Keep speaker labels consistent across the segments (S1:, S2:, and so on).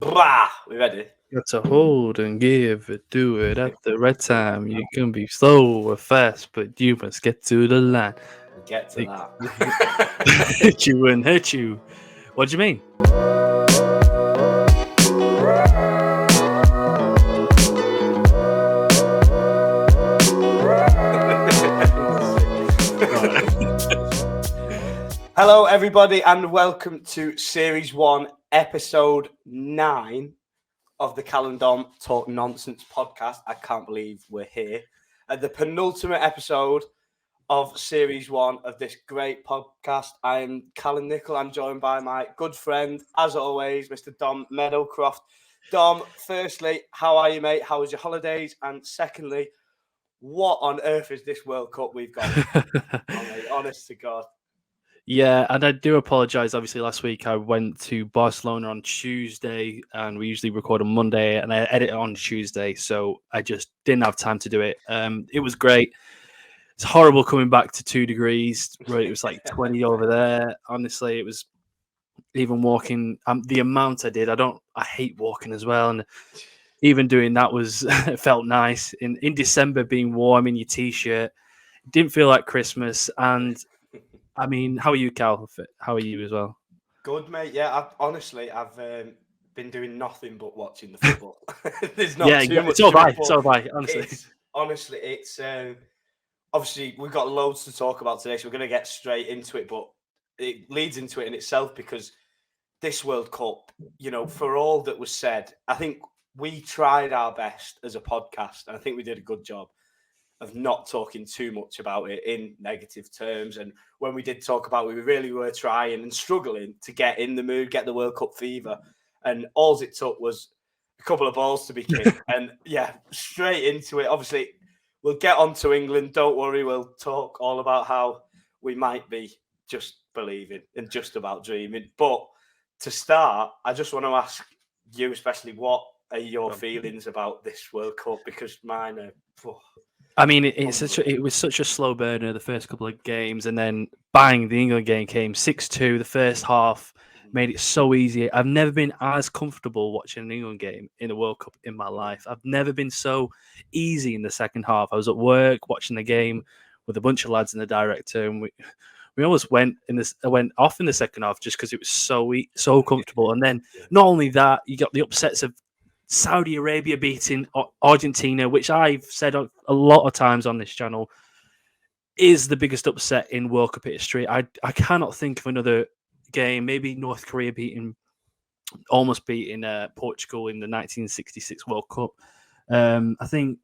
S1: Blah! We ready?
S2: Got to hold and give it, do it at the right time. You can be slow or fast, but you must get to the line.
S1: We get to
S2: It-
S1: that.
S2: hit you and hit you. What do you mean?
S1: Hello, everybody, and welcome to Series 1, Episode 9 of the Calendom Talk Nonsense podcast. I can't believe we're here at the penultimate episode of Series 1 of this great podcast. I'm Callum Nichol. I'm joined by my good friend, as always, Mr. Dom Meadowcroft. Dom, firstly, how are you, mate? How was your holidays? And secondly, what on earth is this World Cup we've got? Mate, honest to God.
S2: Yeah, and I do apologise. Obviously, last week I went to Barcelona on Tuesday, and we usually record on Monday, and I edit on Tuesday, so I just didn't have time to do it. It was great. It's horrible coming back to 2 degrees, where it was like 20 over there. Honestly, it was even walking. The amount I did, I hate walking as well, and even doing that was it felt nice. In December, being warm in your t-shirt, it didn't feel like Christmas. And I mean, how are you, Cal? How are you as well?
S1: Good, mate. Yeah, I've been doing nothing but watching the football. There's not
S2: Yeah,
S1: too much
S2: so have
S1: to
S2: I.
S1: report.
S2: So have I. Honestly,
S1: It's obviously we've got loads to talk about today, so we're going to get straight into it. But it leads into it in itself because this World Cup, for all that was said, I think we tried our best as a podcast, and I think we did a good job of not talking too much about it in negative terms. And when we did talk about it, we really were trying and struggling to get in the mood, get the World Cup fever. And all it took was a couple of balls to be kicked. And yeah, straight into it. Obviously, we'll get on to England. Don't worry. We'll talk all about how we might be just believing and just about dreaming. But to start, I just want to ask you, especially, what are your feelings about this World Cup? Because mine are...
S2: I mean, it was such a slow burner the first couple of games, and then bang, the England game came 6-2. The first half made it so easy. I've never been as comfortable watching an England game in a World Cup in my life. I've never been so easy in the second half. I was at work watching the game with a bunch of lads and the director, and we almost went off in the second half just because it was so comfortable. And then not only that, you got the upsets of Saudi Arabia beating Argentina, which I've said a lot of times on this channel, is the biggest upset in World Cup history. I cannot think of another game. Maybe North Korea almost beating Portugal in the 1966 World Cup. I think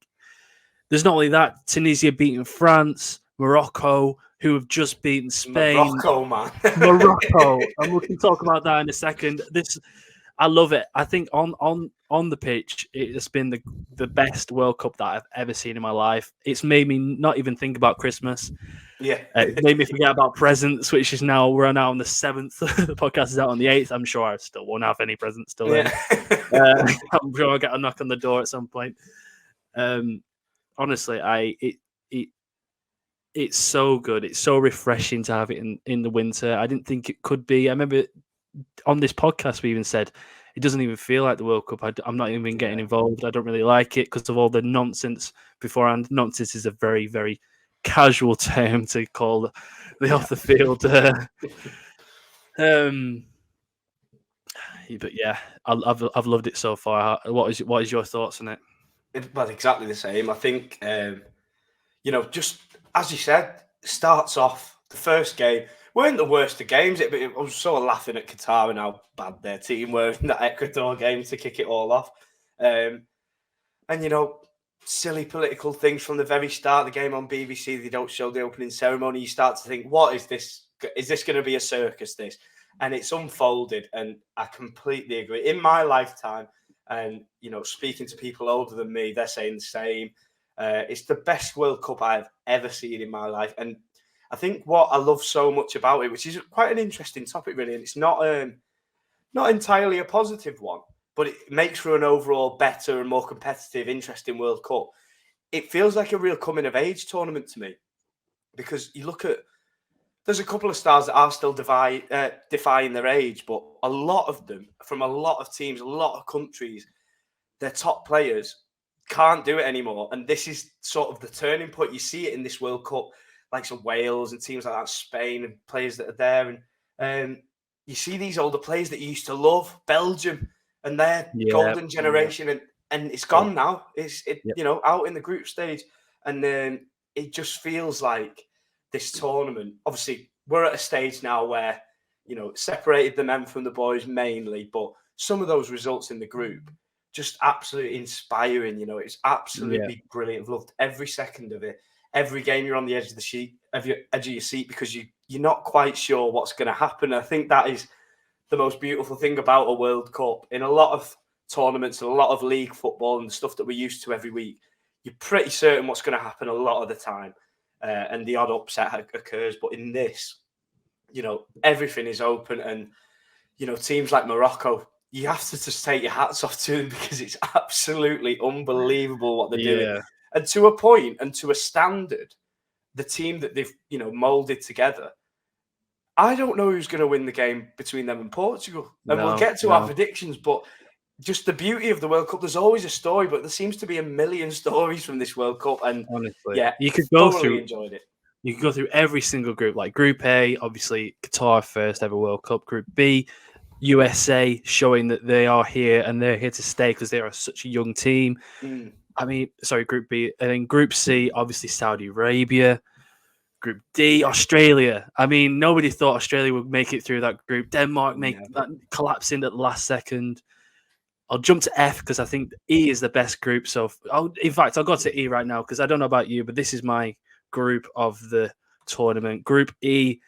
S2: there's not only that, Tunisia beating France, Morocco, who have just beaten Spain.
S1: Morocco, man.
S2: Morocco, and we can talk about that in a second. I love it. I think on the pitch, it's been the best World Cup that I've ever seen in my life. It's made me not even think about Christmas.
S1: Yeah.
S2: It made me forget about presents, which is we're now on the 7th. The podcast is out on the 8th. I'm sure I still won't have any presents still. Yeah. I'm sure I'll get a knock on the door at some point. Honestly, it's so good. It's so refreshing to have it in the winter. I didn't think it could be. I remember on this podcast we even said it doesn't even feel like the World Cup. I'm not even getting involved. I don't really like it because of all the nonsense beforehand. Nonsense is a very, very casual term to call the off the field. But yeah, I've loved it so far. What is your thoughts on it?
S1: Well, exactly the same. I think just as you said, starts off the first game. Weren't the worst of games. I was sort of laughing at Qatar and how bad their team were in that Ecuador game to kick it all off. And silly political things from the very start of the game on BBC. They don't show the opening ceremony. You start to think, what is this? Is this going to be a circus, this? And it's unfolded, and I completely agree. In my lifetime, and, speaking to people older than me, they're saying the same. It's the best World Cup I've ever seen in my life. And I think what I love so much about it, which is quite an interesting topic, really, and it's not entirely a positive one, but it makes for an overall better and more competitive, interesting World Cup. It feels like a real coming-of-age tournament to me, because you look at, there's a couple of stars that are still defying their age, but a lot of them from a lot of teams, a lot of countries, their top players can't do it anymore. And this is sort of the turning point. You see it in this World Cup, like some Wales and teams like that, Spain, and players that are there. And you see these older players that you used to love, Belgium, and their golden generation, and it's gone now. It's out in the group stage, and then it just feels like this tournament. Obviously, we're at a stage now where separated the men from the boys mainly, but some of those results in the group just absolutely inspiring. It's absolutely brilliant. I've loved every second of it. Every game you're on the edge of your seat because you're not quite sure what's going to happen. I think that is the most beautiful thing about a World Cup. In a lot of tournaments and a lot of league football and stuff that we're used to every week, you're pretty certain what's going to happen a lot of the time, and the odd upset occurs. But in this, everything is open, and teams like Morocco, you have to just take your hats off to them because it's absolutely unbelievable what they're doing. And to a point and to a standard, the team that they've molded together, I don't know who's going to win the game between them and Portugal. And we'll get to our predictions, but just the beauty of the World Cup, there's always a story, but there seems to be a million stories from this World Cup. And
S2: honestly, you could go through.
S1: Enjoyed it.
S2: You could go through every single group, like Group A, obviously Qatar first ever World Cup. Group B, USA, showing that they are here and they're here to stay because they are such a young team. Group B, and then Group C, obviously Saudi Arabia. Group D, Australia. Nobody thought Australia would make it through that group. Denmark collapsing at the last second. I'll jump to F because I think E is the best group. So, I'll go to E right now because I don't know about you, but this is my group of the tournament. Group E,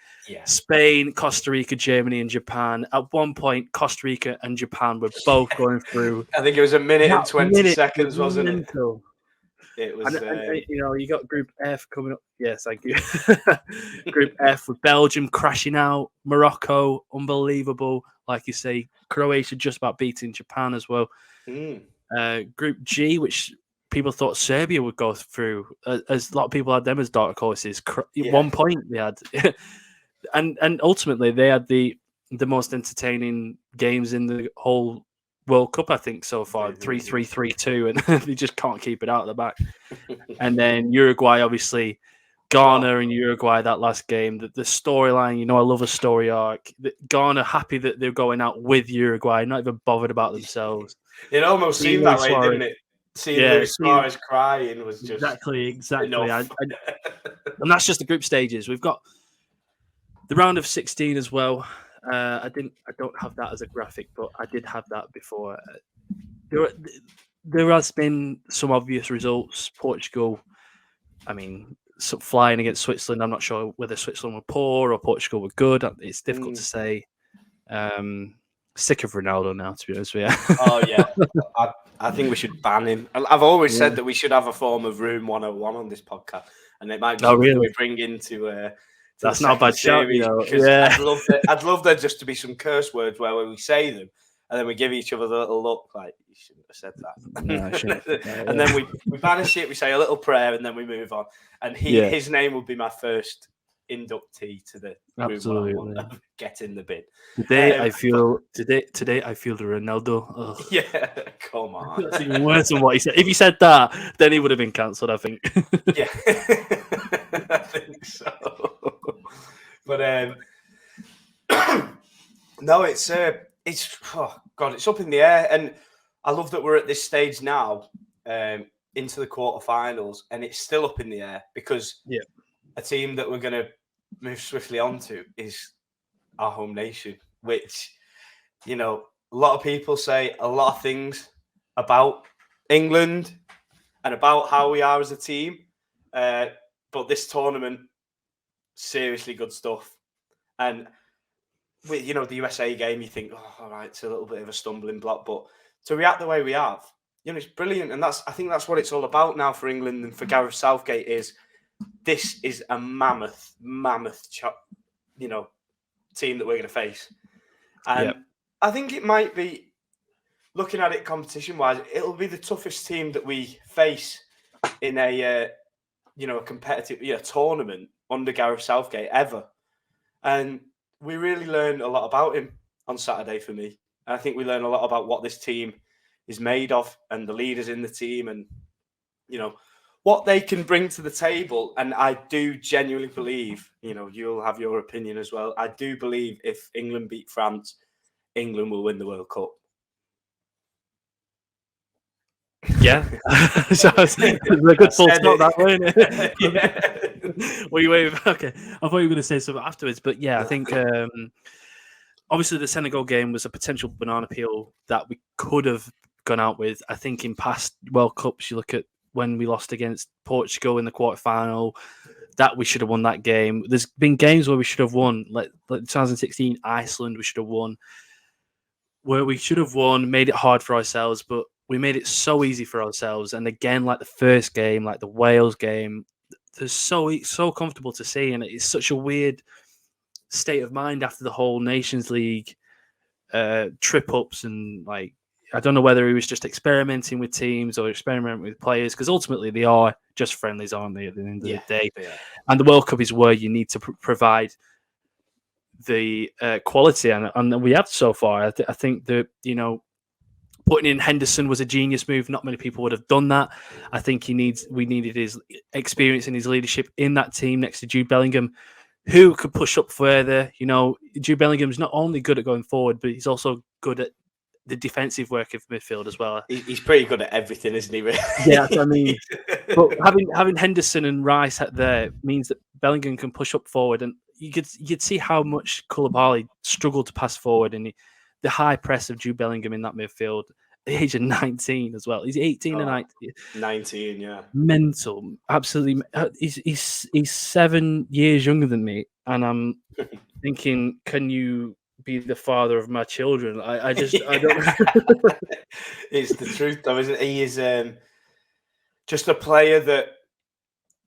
S2: Spain, Costa Rica, Germany, and Japan. At one point, Costa Rica and Japan were both going through.
S1: I think it was a minute and 20 seconds, wasn't it? It was.
S2: You got Group F coming up. Yes, thank you. Group F with Belgium crashing out, Morocco, unbelievable. Like you say, Croatia just about beating Japan as well. Group G, which people thought Serbia would go through, as a lot of people had them as dark horses. At one point, they had, and ultimately they had the most entertaining games in the whole World Cup, I think, so far. 3-3, 3-2, and they just can't keep it out of the back. And then Uruguay, obviously, Ghana and Uruguay, that last game, the storyline, I love a story arc. Ghana happy that they're going out with Uruguay, not even bothered about themselves.
S1: It almost seemed that way, didn't it? Seeing Luis Suarez crying was just
S2: exactly. And that's just the group stages. We've got the round of 16 as well. I don't have that as a graphic, but I did have that before. There has been some obvious results. Portugal, flying against Switzerland. I'm not sure whether Switzerland were poor or Portugal were good. It's difficult to say. Sick of Ronaldo now, to be honest with you.
S1: Oh yeah, I think we should ban him. I've always said that we should have a form of Room 101 on this podcast, and it might be something we bring into.
S2: That's not a bad shout,
S1: I'd love there just to be some curse words where we say them, and then we give each other the little look like you shouldn't have said that.
S2: No, I shouldn't.
S1: And then we banish it. We say a little prayer, and then we move on. And his name would be my first inductee to the
S2: absolutely
S1: get in the bin.
S2: Today I feel the Ronaldo. Ugh.
S1: Yeah, come on.
S2: That's even worse than what he said. If he said that, then he would have been cancelled, I think.
S1: Yeah, I think so. But no, it's it's up in the air, and I love that we're at this stage now, into the quarterfinals, and it's still up in the air because a team that we're going to move swiftly onto is our home nation, which, a lot of people say a lot of things about England and about how we are as a team. But this tournament, seriously good stuff. And with, the USA game, you think, oh, all right, it's a little bit of a stumbling block. But to react the way we have, it's brilliant. And I think that's what it's all about now for England and for Gareth Southgate is, this is a mammoth team that we're going to face. And I think it might be, looking at it competition-wise, it'll be the toughest team that we face in a competitive tournament under Gareth Southgate ever. And we really learned a lot about him. on Saturday for me. And I think we learn a lot about what this team is made of and the leaders in the team and, you know, what they can bring to the table. And I do genuinely believe, you know, you'll have your opinion as well. I do believe if England beat France, England will win the World Cup.
S2: Yeah. So it's a good full stop that, wasn't it? Yeah. Wait. Okay. I thought you were going to say something afterwards, but yeah, I think obviously the Senegal game was a potential banana peel that we could have gone out with. I think in past World Cups, you look at when we lost against Portugal in the quarterfinal, that we should have won that game. There's been games where we should have won, like 2016 Iceland, we should have won, where we should have won, made it hard for ourselves, but we made it so easy for ourselves. And again, like the first game, like the Wales game, it's so comfortable to see, and it's such a weird state of mind after the whole Nations League trip ups, and like I don't know whether he was just experimenting with teams or experimenting with players, because ultimately they are just friendlies, aren't they, at the end of the day?
S1: Yeah.
S2: And the World Cup is where you need to provide the quality, and we have so far. I think that, you know, putting in Henderson was a genius move. Not many people would have done that. I think we needed his experience and his leadership in that team next to Jude Bellingham, who could push up further. You know, Jude Bellingham's not only good at going forward, but he's also good at the defensive work of midfield as well.
S1: He's pretty good at everything, isn't he? Really?
S2: Yeah, that's what I mean. But having Henderson and Rice there means that Bellingham can push up forward, and you could see how much Koulibaly struggled to pass forward, and the high press of Jude Bellingham in that midfield, at the age of 19 as well. He's 18 and
S1: 19, yeah.
S2: Mental, absolutely. He's 7 years younger than me, and I'm thinking, can you be the father of my children? I don't.
S1: It's the truth, though, isn't it? He is just a player that,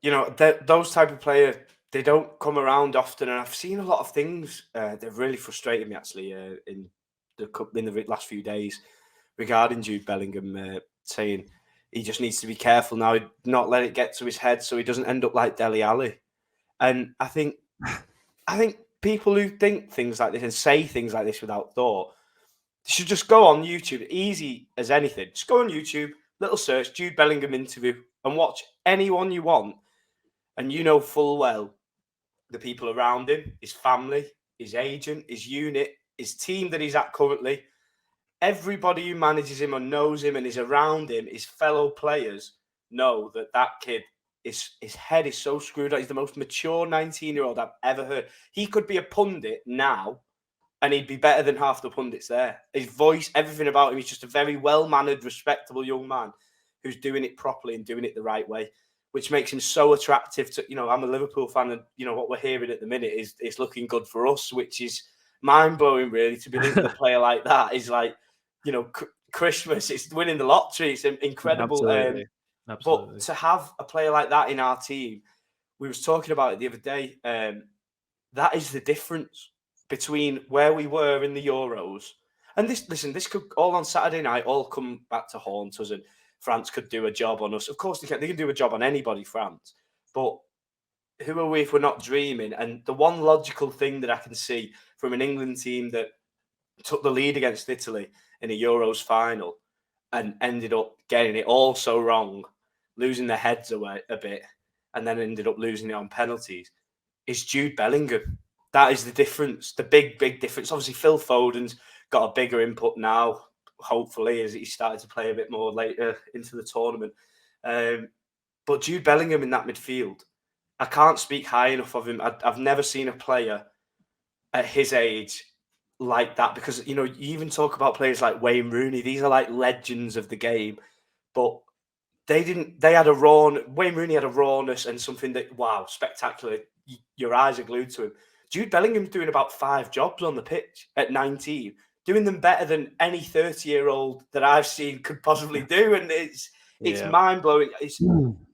S1: you know, those type of players, they don't come around often, and I've seen a lot of things that really frustrated me actually in the last few days regarding Jude Bellingham, saying he just needs to be careful now, not let it get to his head so he doesn't end up like Dele Alli. And I think people who think things like this and say things like this without thought, they should just go on YouTube, easy as anything. Just go on YouTube, little search, Jude Bellingham interview, and watch anyone you want. And you know full well the people around him, his family, his agent, his unit, his team that he's at currently, everybody who manages him or knows him and is around him, his fellow players, know that kid, his head is so screwed up. He's the most mature 19-year-old I've ever heard. He could be a pundit now, and he'd be better than half the pundits there. His voice, everything about him, he's just a very well-mannered, respectable young man who's doing it properly and doing it the right way, which makes him so attractive to, you know, I'm a Liverpool fan, and, you know, what we're hearing at the minute is looking good for us, which is mind-blowing, really, to be linked with a player like that is like, you know, Christmas, it's winning the lottery. It's incredible.
S2: Absolutely.
S1: But to have a player like that in our team, we was talking about it the other day, that is the difference between where we were in the Euros. And this could all on Saturday night all come back to haunt us, and France could do a job on us. Of course they can. They can do a job on anybody, France. But who are we if we're not dreaming? And the one logical thing that I can see from an England team that took the lead against Italy in a Euros final and ended up getting it all so wrong, losing their heads away a bit, and then ended up losing it on penalties, is Jude Bellingham. That is the difference, the big difference. Obviously, Phil Foden's got a bigger input now, hopefully, as he started to play a bit more later into the tournament. But Jude Bellingham in that midfield, I can't speak high enough of him. I've never seen a player at his age like that, because, you know, you even talk about players like Wayne Rooney. These are like legends of the game, but Wayne Rooney had a rawness and something that, wow, spectacular. Your eyes are glued to him. Jude Bellingham's doing about 5 jobs on the pitch at 19, doing them better than any 30-year-old that I've seen could possibly do. And it's mind-blowing.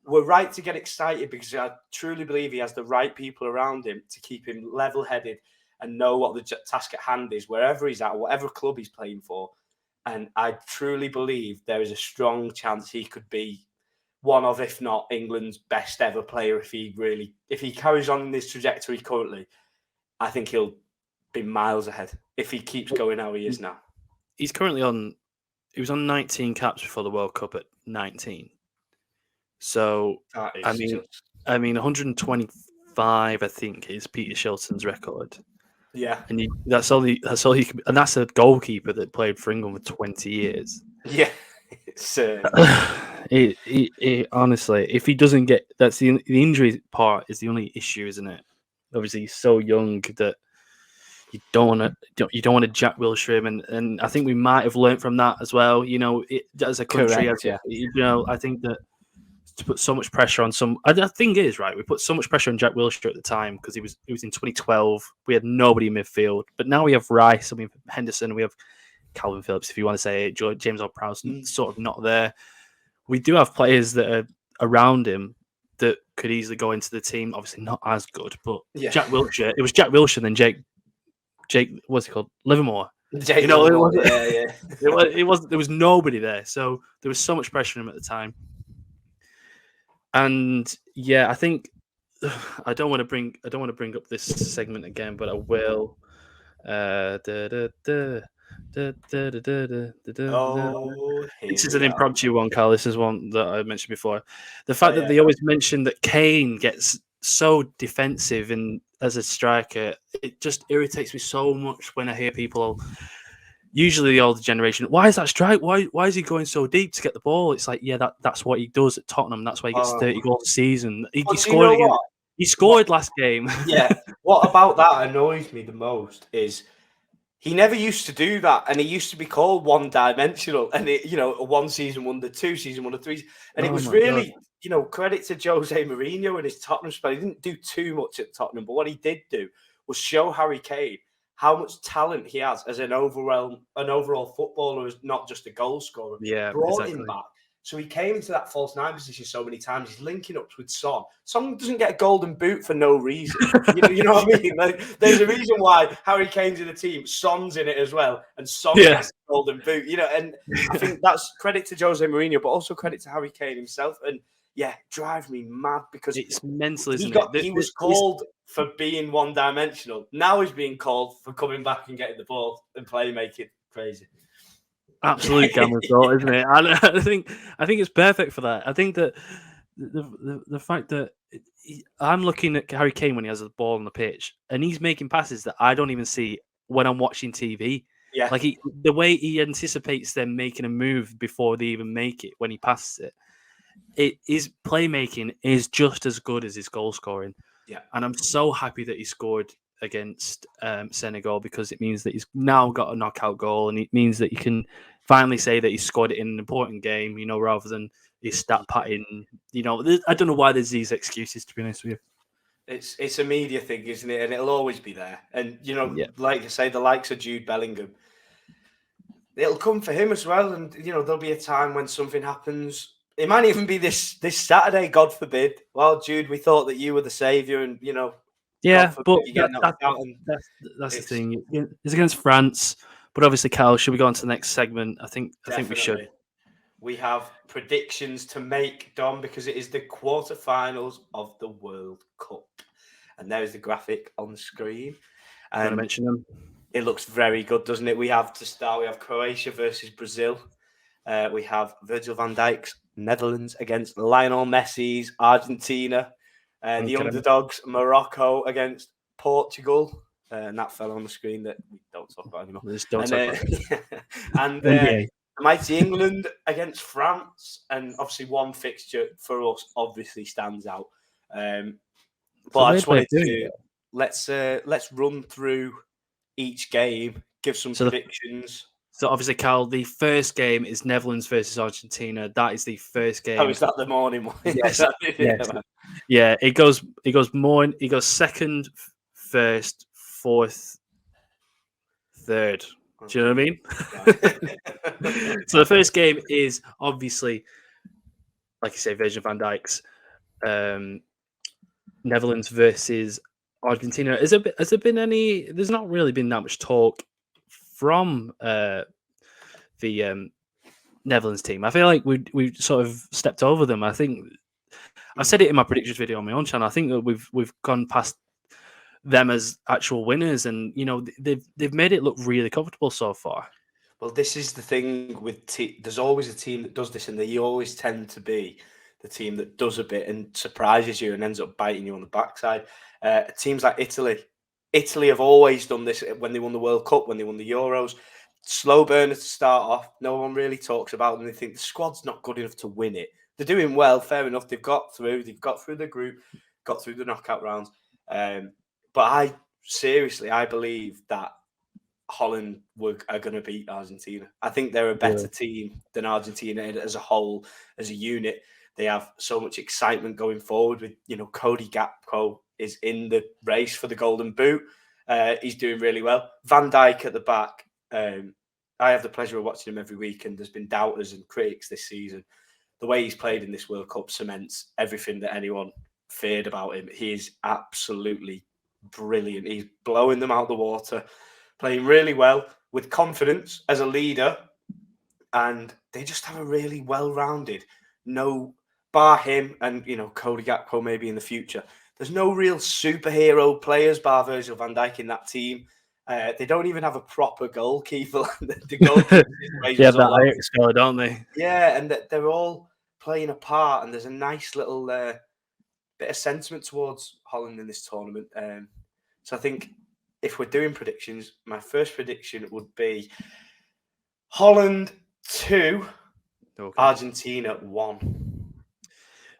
S1: We're right to get excited, because I truly believe he has the right people around him to keep him level-headed and know what the task at hand is, wherever he's at, whatever club he's playing for. And I truly believe there is a strong chance he could be one of, if not England's best ever player, if he carries on in this trajectory currently. I think he'll be miles ahead. if he keeps going how he is now.
S2: He's currently he was on 19 caps before the World Cup at 19. So, I mean, 125, I think, is Peter Shilton's record.
S1: Yeah.
S2: And that's all he can, and that's a goalkeeper that played for England for 20 years.
S1: Yeah. It's,
S2: honestly, if he doesn't get, that's the injury part is the only issue, isn't it? Obviously, he's so young that you don't want to Jack Wilshere him, and I think we might have learnt from that as well. You know, as a country,
S1: correct,
S2: you know, I think that to put so much pressure on the thing is, right, we put so much pressure on Jack Wilshere at the time because he was in 2012. We had nobody in midfield, but now we have Rice, we have Henderson, we have Calvin Phillips, if you want to say it. James Ward-Prowse sort of not there. We do have players that are around him that could easily go into the team. Obviously not as good, but Jack Wilshere. It was Jack Wilshere and then Jake, what's he called? Livermore.
S1: Jake Livermore, yeah.
S2: It was there was nobody there, so there was so much pressure on him at the time. And yeah, I think I don't want to bring up this segment again, but I will. This is an impromptu one, Carl. This is one that I mentioned before. The fact that they always mention that Kane gets so defensive and as a striker, it just irritates me so much when I hear people, usually the older generation, why is that strike? Why is he going so deep to get the ball? It's like, yeah, that's what he does at Tottenham. That's why he gets 30 goals a season. He scored He scored last game.
S1: Yeah. What about that annoys me the most is he never used to do that, and he used to be called one-dimensional. And one season wonder, 2 season wonder, 3, and it was really, credit to Jose Mourinho and his Tottenham spell. He didn't do too much at Tottenham, but what he did do was show Harry Kane how much talent he has as an overall footballer, as not just a goal scorer.
S2: Yeah,
S1: brought him back. So he came into that false 9 position so many times. He's linking up with Son. Son doesn't get a golden boot for no reason. You know what I mean? Like, there's a reason why Harry Kane's in the team. Son's in it as well. And Son gets a golden boot. And I think that's credit to Jose Mourinho, but also credit to Harry Kane himself. And yeah, drive me mad because
S2: it's mental, isn't it?
S1: He was called for being one-dimensional. Now he's being called for coming back and getting the ball and playmaking. Crazy.
S2: Absolute gamma thought, isn't it? And I think it's perfect for that. I think that the fact that I'm looking at Harry Kane when he has the ball on the pitch, and he's making passes that I don't even see when I'm watching TV.
S1: Yeah,
S2: like the way he anticipates them making a move before they even make it when he passes it. His playmaking is just as good as his goal scoring.
S1: Yeah,
S2: and I'm so happy that he scored against Senegal, because it means that he's now got a knockout goal, and it means that you can finally say that he scored it in an important game, rather than his stat padding. I don't know why there's these excuses, to be honest with you.
S1: It's a media thing, isn't it? And it'll always be there. And like I say, the likes of Jude Bellingham, it'll come for him as well. And there'll be a time when something happens. It might even be this Saturday, God forbid. Well, Jude, we thought that you were the saviour, and
S2: yeah, but that's the thing. It's against France, but obviously, Cal, should we go on to the next segment? I think we should.
S1: We have predictions to make, Dom, because it is the quarterfinals of the World Cup, and there's the graphic on the screen.
S2: And I mention them.
S1: It looks very good, doesn't it? We have Croatia versus Brazil. We have Virgil van Dijk's Netherlands against Lionel Messi's Argentina. The underdogs, Morocco against Portugal. And that fell on the screen that we don't talk about anymore. And mighty England against France. And obviously one fixture for us obviously stands out. But I just wanted to let's run through each game, give some predictions.
S2: So obviously, Cal, the first game is Netherlands versus Argentina. That is the first game.
S1: Oh, is that the morning one?
S2: Yes. Yeah. It goes second, first, fourth, third. Do you know what I mean? Right. So the first game is obviously, like you say, Virgil van Dijk's Netherlands versus Argentina. Has there been any? There's not really been that much talk from the Netherlands team. I feel like we sort of stepped over them. I think I said it in my predictions video on my own channel. I think that we've gone past them as actual winners, and they've made it look really comfortable so far.
S1: Well, this is the thing with there's always a team that does this, and they always tend to be the team that does a bit and surprises you and ends up biting you on the backside. Teams like Italy have always done this when they won the World Cup, when they won the Euros. Slow burner to start off. No one really talks about them. They think the squad's not good enough to win it. They're doing well, fair enough. They've got through the group, got through the knockout rounds. But I believe that Holland are going to beat Argentina. I think they're a better team than Argentina as a whole, as a unit. They have so much excitement going forward with, Cody Gakpo is in the race for the Golden Boot. He's doing really well. Van Dijk at the back. I have the pleasure of watching him every week, and there's been doubters and critics this season. The way he's played in this World Cup cements everything that anyone feared about him. He is absolutely brilliant. He's blowing them out the water, playing really well with confidence as a leader, and they just have a really well-rounded, bar him and Cody Gakpo maybe in the future. There's no real superhero players bar Virgil van Dijk in that team. They don't even have a proper goalkeeper. The goalkeeper
S2: that Ajax fella, don't they?
S1: Yeah, and they're all playing a part, and there's a nice little bit of sentiment towards Holland in this tournament. So I think if we're doing predictions, my first prediction would be Holland 2, Argentina 1.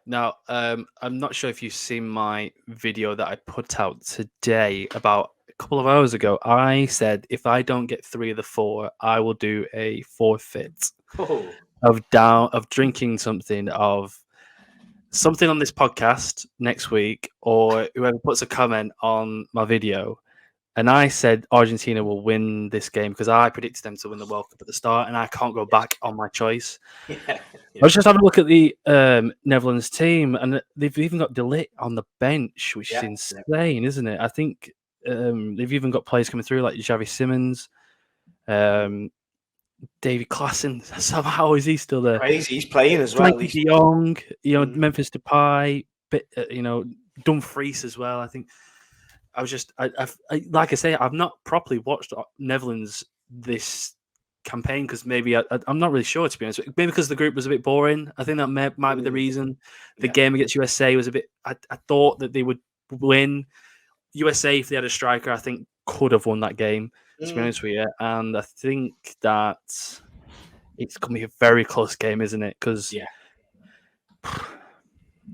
S2: Now, I'm not sure if you've seen my video that I put out today about a couple of hours ago. I said if I don't get 3 of the 4, I will do a forfeit of drinking something on this podcast next week, or whoever puts a comment on my video. And I said Argentina will win this game because I predicted them to win the World Cup at the start, and I can't go back on my choice. I was just having a look at the Netherlands team, and they've even got De Ligt on the bench, which is insane, isn't it? I think they've even got players coming through like Xavi Simons, David Klaassen. Somehow is he still there?
S1: Crazy, he's playing as well.
S2: De Jong, Memphis Depay, Dumfries as well. I think. I was just, like I say, I've not properly watched Netherlands this campaign because maybe I'm not really sure, to be honest. Maybe because the group was a bit boring. I think that might be the reason. The game against USA was a bit. I thought that they would win. USA, if they had a striker, I think could have won that game. To be honest with you, and I think that it's going to be a very close game, isn't it? Because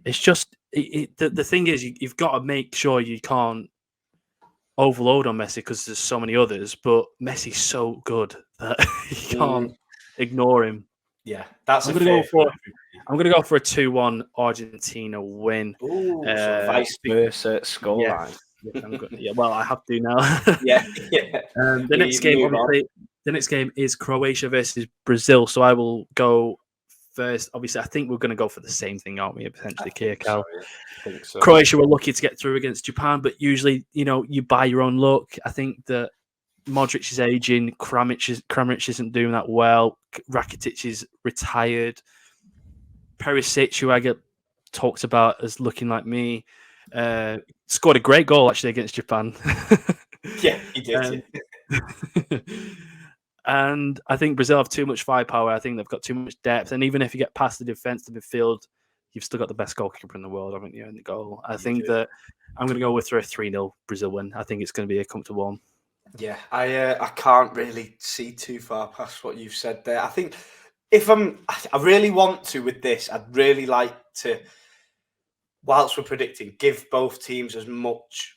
S2: it's just the thing is you've got to make sure you can't overload on Messi because there's so many others, but Messi's so good that you can't ignore him.
S1: Yeah, that's
S2: I'm going to go for a 2-1 Argentina win.
S1: Ooh, so vice versa scoreline.
S2: Well, I have to now. The next game is Croatia versus Brazil, so I will go first. Obviously, I think we're going to go for the same thing, aren't we? Potentially, Kirkal.
S1: I think so.
S2: Croatia were lucky to get through against Japan, but usually, you buy your own luck. I think that Modric is aging. Kramaric isn't doing that well. Rakitic is retired. Perisic, who I get talked about as looking like me, scored a great goal actually against Japan.
S1: Yeah, he did.
S2: And I think Brazil have too much firepower. I think they've got too much depth. And even if you get past the defense to midfield, you've still got the best goalkeeper in the world, haven't you, in the goal? I think that I'm going to go with a 3-0 Brazil win. I think it's going to be a comfortable one.
S1: Yeah, I can't really see too far past what you've said there. I think I really want to with this, I'd really like to, whilst we're predicting, give both teams as much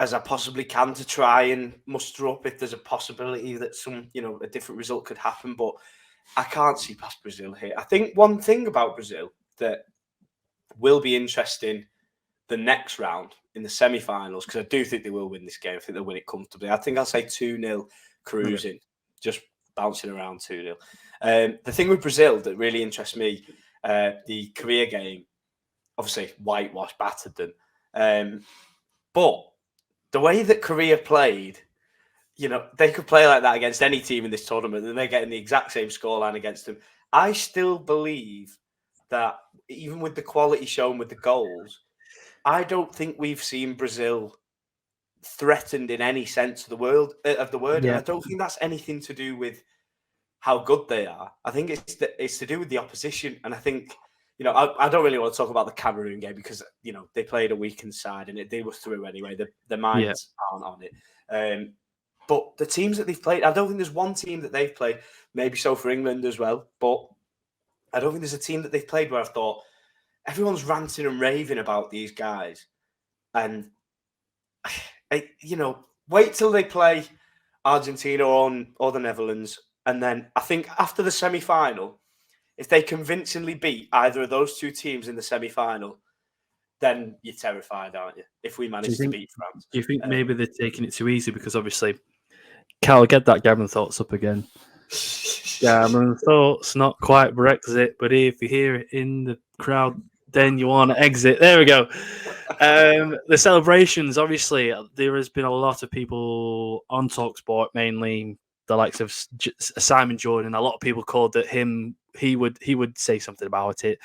S1: as I possibly can to try and muster up if there's a possibility that a different result could happen. But I can't see past Brazil here. I think one thing about Brazil that will be interesting the next round in the semi-finals, because I do think they will win this game. I think they'll win it comfortably. I think I'll say 2-0 cruising, just bouncing around 2-0. The thing with Brazil that really interests me, the Korea game, obviously whitewash battered them. But the way that Korea played, they could play like that against any team in this tournament and they're getting the exact same scoreline against them. I still believe that even with the quality shown with the goals, I don't think we've seen Brazil threatened in any sense of the word. And
S2: Yeah.
S1: I don't think that's anything to do with how good they are. I think it's to do with the opposition. And I think, I don't really want to talk about the Cameroon game because, they played a weakened side and they were through anyway. Their minds aren't on it. But the teams that they've played, I don't think there's one team that they've played, maybe so for England as well, but I don't think there's a team that they've played where I've thought everyone's ranting and raving about these guys. And, wait till they play Argentina or the Netherlands. And then I think after the semi-final, if they convincingly beat either of those two teams in the semi-final, then you're terrified, aren't you? If we manage to beat France.
S2: Do you think maybe they're taking it too easy? Because obviously, Cal, get that Gammon thoughts up again. Gammon thoughts, not quite Brexit, but if you hear it in the crowd, then you want to exit. There we go. The celebrations, obviously, there has been a lot of people on TalkSport, mainly the likes of Simon Jordan. A lot of people called it him. He would say something about it,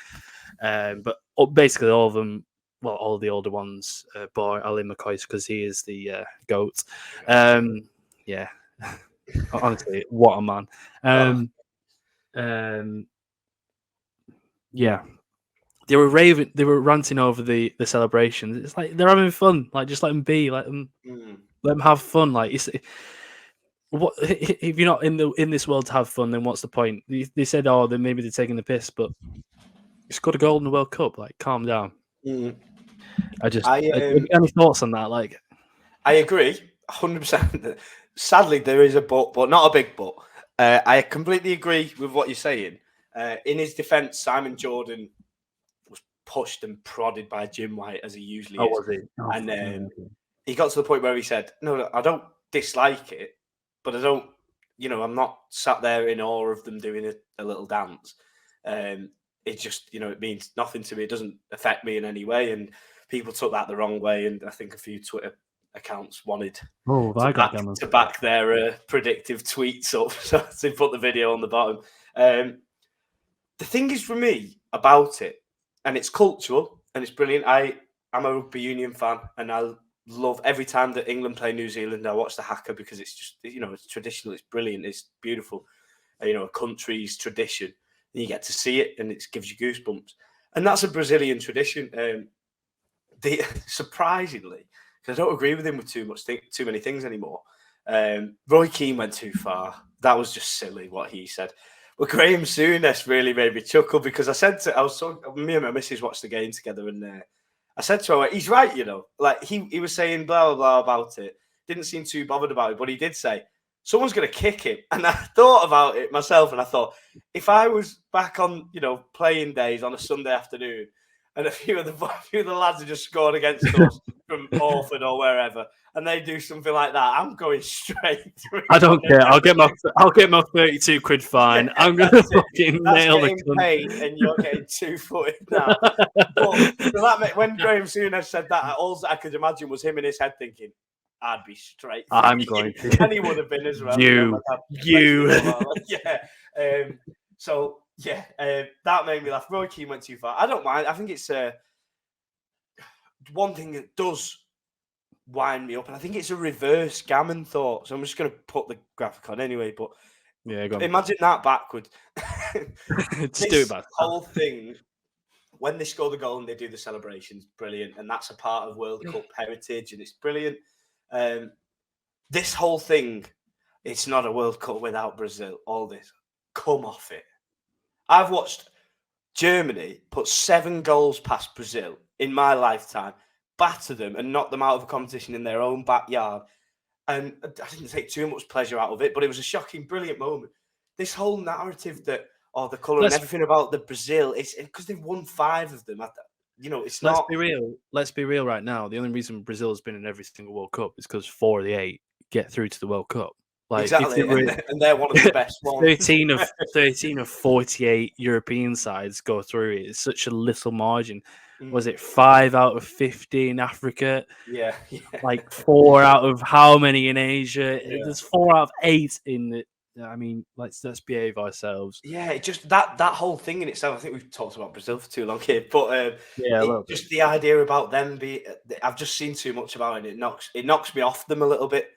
S2: but basically all of them. Well, all the older ones, boy, Ali McCoy, because he is the GOAT. Yeah, honestly, what a man. Yeah, they were ranting over the celebrations. It's like they're having fun. Like, just let them be. Let them have fun. Like, what if you're not in this world to have fun? Then what's the point? They said, oh, then maybe they're taking the piss, but you scored a goal in the World Cup. Like, calm down. Any thoughts on that? Like,
S1: I agree 100%. Sadly, there is a but not a big but. I completely agree with what you're saying. In his defence, Simon Jordan was pushed and prodded by Jim White as he usually is.
S2: Was he?
S1: And he got to the point where he said, "No, I don't dislike it, but I don't. I'm not sat there in awe of them doing a little dance. It just, it means nothing to me. It doesn't affect me in any way." And people took that the wrong way, and I think a few Twitter accounts wanted to back their predictive tweets up, so they put the video on the bottom. The thing is, for me, about it, and it's cultural, and it's brilliant. I'm a rugby union fan, and I love every time that England play New Zealand, I watch the haka because it's just, it's traditional, it's brilliant, it's beautiful. A country's tradition. And you get to see it, and it gives you goosebumps. And that's a Brazilian tradition. Surprisingly, because I don't agree with him with too many things anymore. Roy Keane went too far. That was just silly what he said. But Graham Souness really made me chuckle because me and my missus watched the game together, and I said to her, he's right, like he was saying blah, blah, blah about it. Didn't seem too bothered about it, but he did say, someone's going to kick him. And I thought about it myself, and I thought, if I was back on, playing days on a Sunday afternoon, and a few of the lads have just scored against us from Orford or wherever, and they do something like that, I'm going straight through.
S2: I don't care. I'll get my 32 quid fine. Yeah, I'm gonna fucking nail the
S1: paid, and you're getting 2-footed now. But when Graham Souness said that, all I could imagine was him in his head thinking, I'd be straight.
S2: I'm going to.
S1: And he would have been as well.
S2: You.
S1: Yeah. So, that made me laugh. Roy Keane went too far. I don't mind. I think it's one thing that does wind me up, and I think it's a reverse Gammon thought. So I'm just going to put the graphic on anyway. But imagine that backward.
S2: Just do it back.
S1: Whole thing, when they score the goal and they do the celebrations, brilliant. And that's a part of World Cup heritage, and it's brilliant. This whole thing, it's not a World Cup without Brazil. All this, come off it. I've watched Germany put 7 goals past Brazil in my lifetime, batter them and knock them out of a competition in their own backyard. And I didn't take too much pleasure out of it, but it was a shocking, brilliant moment. This whole narrative that, the colour and everything about the Brazil, it's because they've won 5 of them. It's not.
S2: Let's be real right now. The only reason Brazil has been in every single World Cup is because 4 of the 8 get through to the World Cup. Like,
S1: exactly, and they're one of the best ones.
S2: 13 of 48 European sides go through it. It's such a little margin. Was it 5 out of 50 in Africa?
S1: Yeah.
S2: Like 4 out of how many in Asia? Yeah. There's 4 out of 8 in I mean, let's behave ourselves.
S1: Yeah, it just that whole thing in itself. I think we've talked about Brazil for too long here, but
S2: Yeah, a little bit.
S1: just the idea about them being. I've just seen too much about it. It knocks me off them a little bit,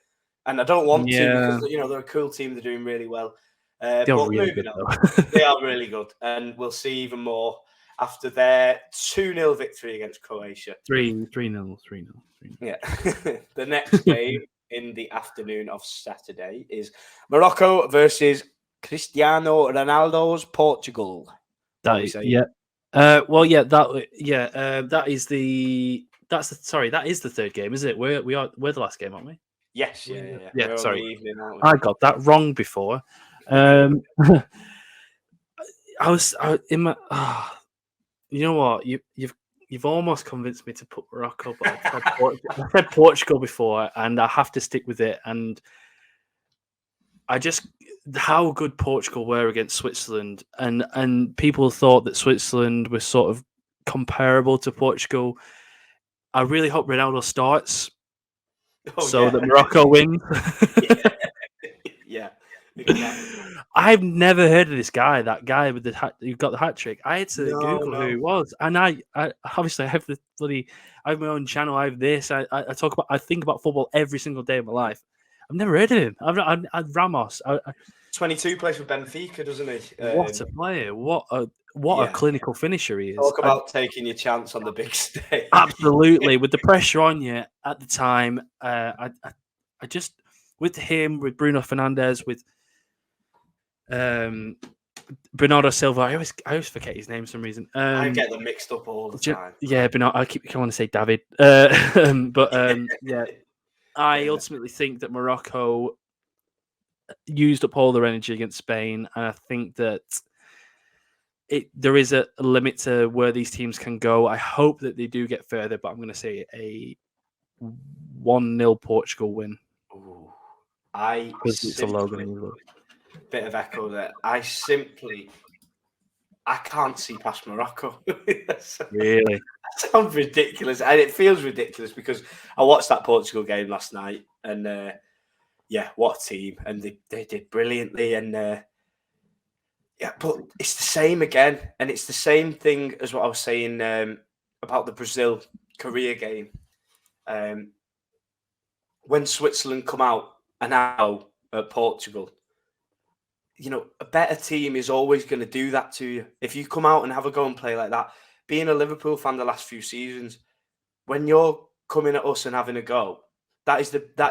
S1: and I don't want to
S2: Yeah.
S1: because they're a cool team. They're doing really well.
S2: They're
S1: But
S2: really
S1: moving
S2: good,
S1: on,
S2: though.
S1: they are really good, and we'll see even more after their 2-0 victory against Croatia.
S2: 3-0.
S1: Yeah, the next game in the afternoon of Saturday is Morocco versus Cristiano Ronaldo's Portugal.
S2: That is the third game, is it? We're the last game, aren't we?
S1: Yes, yeah.
S2: Yeah,
S1: We're on
S2: sorry.
S1: the evening, aren't we?
S2: I got that wrong before. You know what? You've almost convinced me to put Morocco, but I said Portugal before, and I have to stick with it. And how good Portugal were against Switzerland, and people thought that Switzerland was sort of comparable to Portugal. I really hope Ronaldo starts that Morocco wins.
S1: Yeah. Exactly.
S2: I've never heard of this guy. That guy with who got the hat trick. I had to Google who he was, and I obviously have I have my own channel. I have this. I think about football every single day of my life. I've never heard of him. I've Ramos.
S1: 22 plays for Benfica, doesn't he?
S2: What a player! What a clinical finisher he is.
S1: Talk about taking your chance on the big stage.
S2: Absolutely, with the pressure on you at the time. I just with him, with Bruno Fernandes, with Bernardo Silva. I always forget his name for some reason.
S1: I get them mixed up all the time.
S2: Yeah, Bernardo. I want to say David, yeah. I ultimately think that Morocco used up all their energy against Spain, and I think that there is a limit to where these teams can go. I hope that they do get further, but I'm going to say a 1-0 Portugal win.
S1: Ooh,
S2: because it's a Logan.
S1: Bit of echo there. I can't see past Morocco.
S2: Really?
S1: That sounds ridiculous, and it feels ridiculous because I watched that Portugal game last night, and what a team, and they did brilliantly, and but it's the same again, and it's the same thing as what I was saying about the Brazil Korea game. When Switzerland come out and out at Portugal, a better team is always going to do that to you. If you come out and have a go and play like that, being a Liverpool fan the last few seasons, when you're coming at us and having a go, that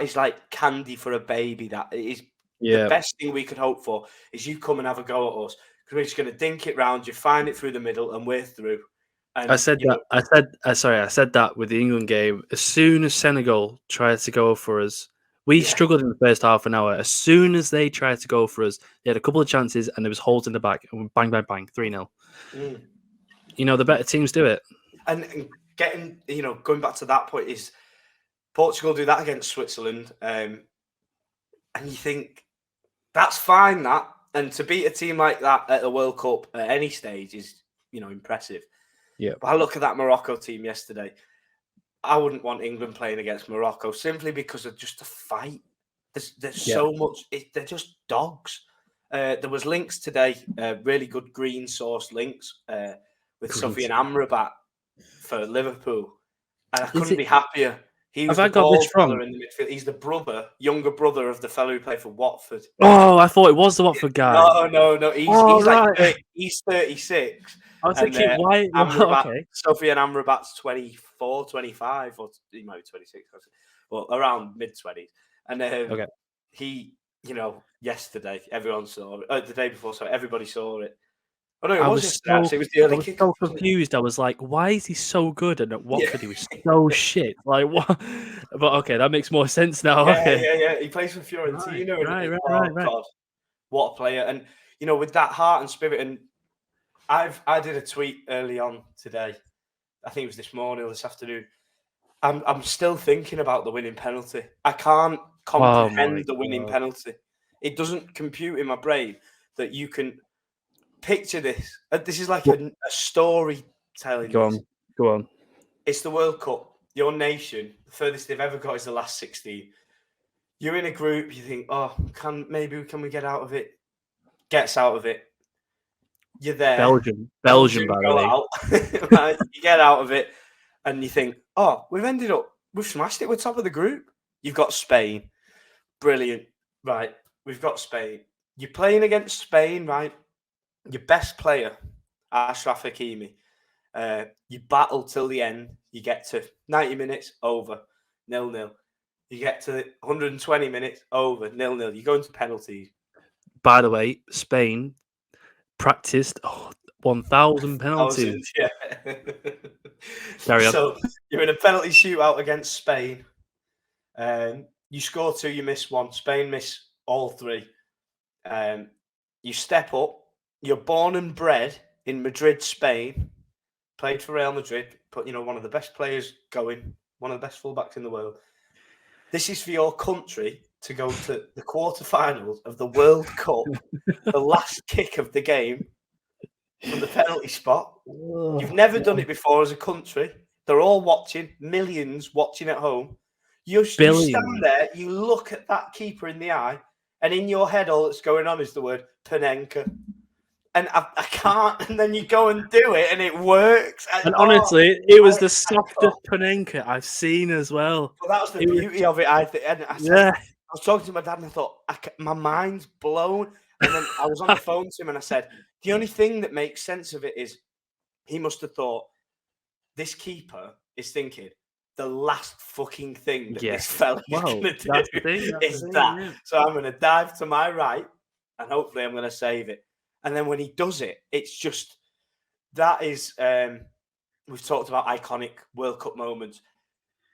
S1: is like candy for a baby. That is the best thing we could hope for is you come and have a go at us because we're just going to dink it round you, find it through the middle, and we're through. And
S2: I said that with the England game. As soon as Senegal tried to go for us, we struggled in the first half an hour. As soon as they tried to go for us, they had a couple of chances and there was holes in the back. And bang, bang, bang, 3-0. The better teams do it.
S1: And getting, going back to that point is Portugal do that against Switzerland. And you think that's fine, that. And to beat a team like that at the World Cup at any stage is, impressive.
S2: Yeah.
S1: But I look at that Morocco team yesterday. I wouldn't want England playing against Morocco simply because of just the fight. There's so much. They're just dogs. There was links today, really good green source links with Sofiane Amrabat for Liverpool, and I couldn't be happier. He was the ball fella in the midfield. He's the younger brother of the fellow who played for Watford.
S2: Oh, I thought it was the Watford guy.
S1: No. He's 36.
S2: I was thinking, why?
S1: Sofiane Amrabat's 24, 25, or he might be 26, well, around mid-20s. And he, yesterday, everyone saw it. The day before, so everybody saw it. Oh, no, it was yesterday. It was the early kick.
S2: I was so confused. I was like, why is he so good? And at Watford, he was so shit. Like, what? But okay, that makes more sense now.
S1: Yeah. He plays for Fiorentina.
S2: Right.
S1: God, what a player. And, with that heart and spirit, and I did a tweet early on today. I think it was this morning or this afternoon. I'm still thinking about the winning penalty. I can't comprehend the winning penalty. It doesn't compute in my brain that you can picture this. This is like a storytelling.
S2: Go on.
S1: It's the World Cup. Your nation, the furthest they've ever got is the last 16. You're in a group. You think, oh, can we get out of it? Gets out of it. You're there.
S2: Belgium, by the
S1: go
S2: way.
S1: out. Right? You get out of it, and you think, oh, we've smashed it. We're top of the group. You've got Spain. Brilliant. Right. We've got Spain. You're playing against Spain, right? Your best player, Ashraf Hakimi. You battle till the end. You get to 90 minutes, over, 0-0. You get to 120 minutes, over, 0-0. You go into penalties.
S2: By the way, Spain practiced 1,000 penalties.
S1: Yeah.
S2: Carry on.
S1: So you're in a penalty shootout against Spain. You score 2, you miss 1. Spain miss all 3. You step up. You're born and bred in Madrid, Spain. Played for Real Madrid, but one of the best players going, one of the best fullbacks in the world. This is for your country to go to the quarterfinals of the World Cup, the last kick of the game from the penalty spot. You've never done it before as a country. They're all watching, millions watching at home. You stand there, you look at that keeper in the eye, and in your head, all that's going on is the word Panenka. And I can't, and then you go and do it, and it works.
S2: And honestly, it was the softest Panenka I've seen as well.
S1: Well, that was the beauty of it, I think. And I was talking to my dad, and I thought, my mind's blown. And then I was on the phone to him, and I said, the only thing that makes sense of it is he must have thought, this keeper is thinking, the last fucking thing that this fella is going to do is that. Yeah. So I'm going to dive to my right, and hopefully I'm going to save it. And then when he does it, it's just, that is, we've talked about iconic World Cup moments.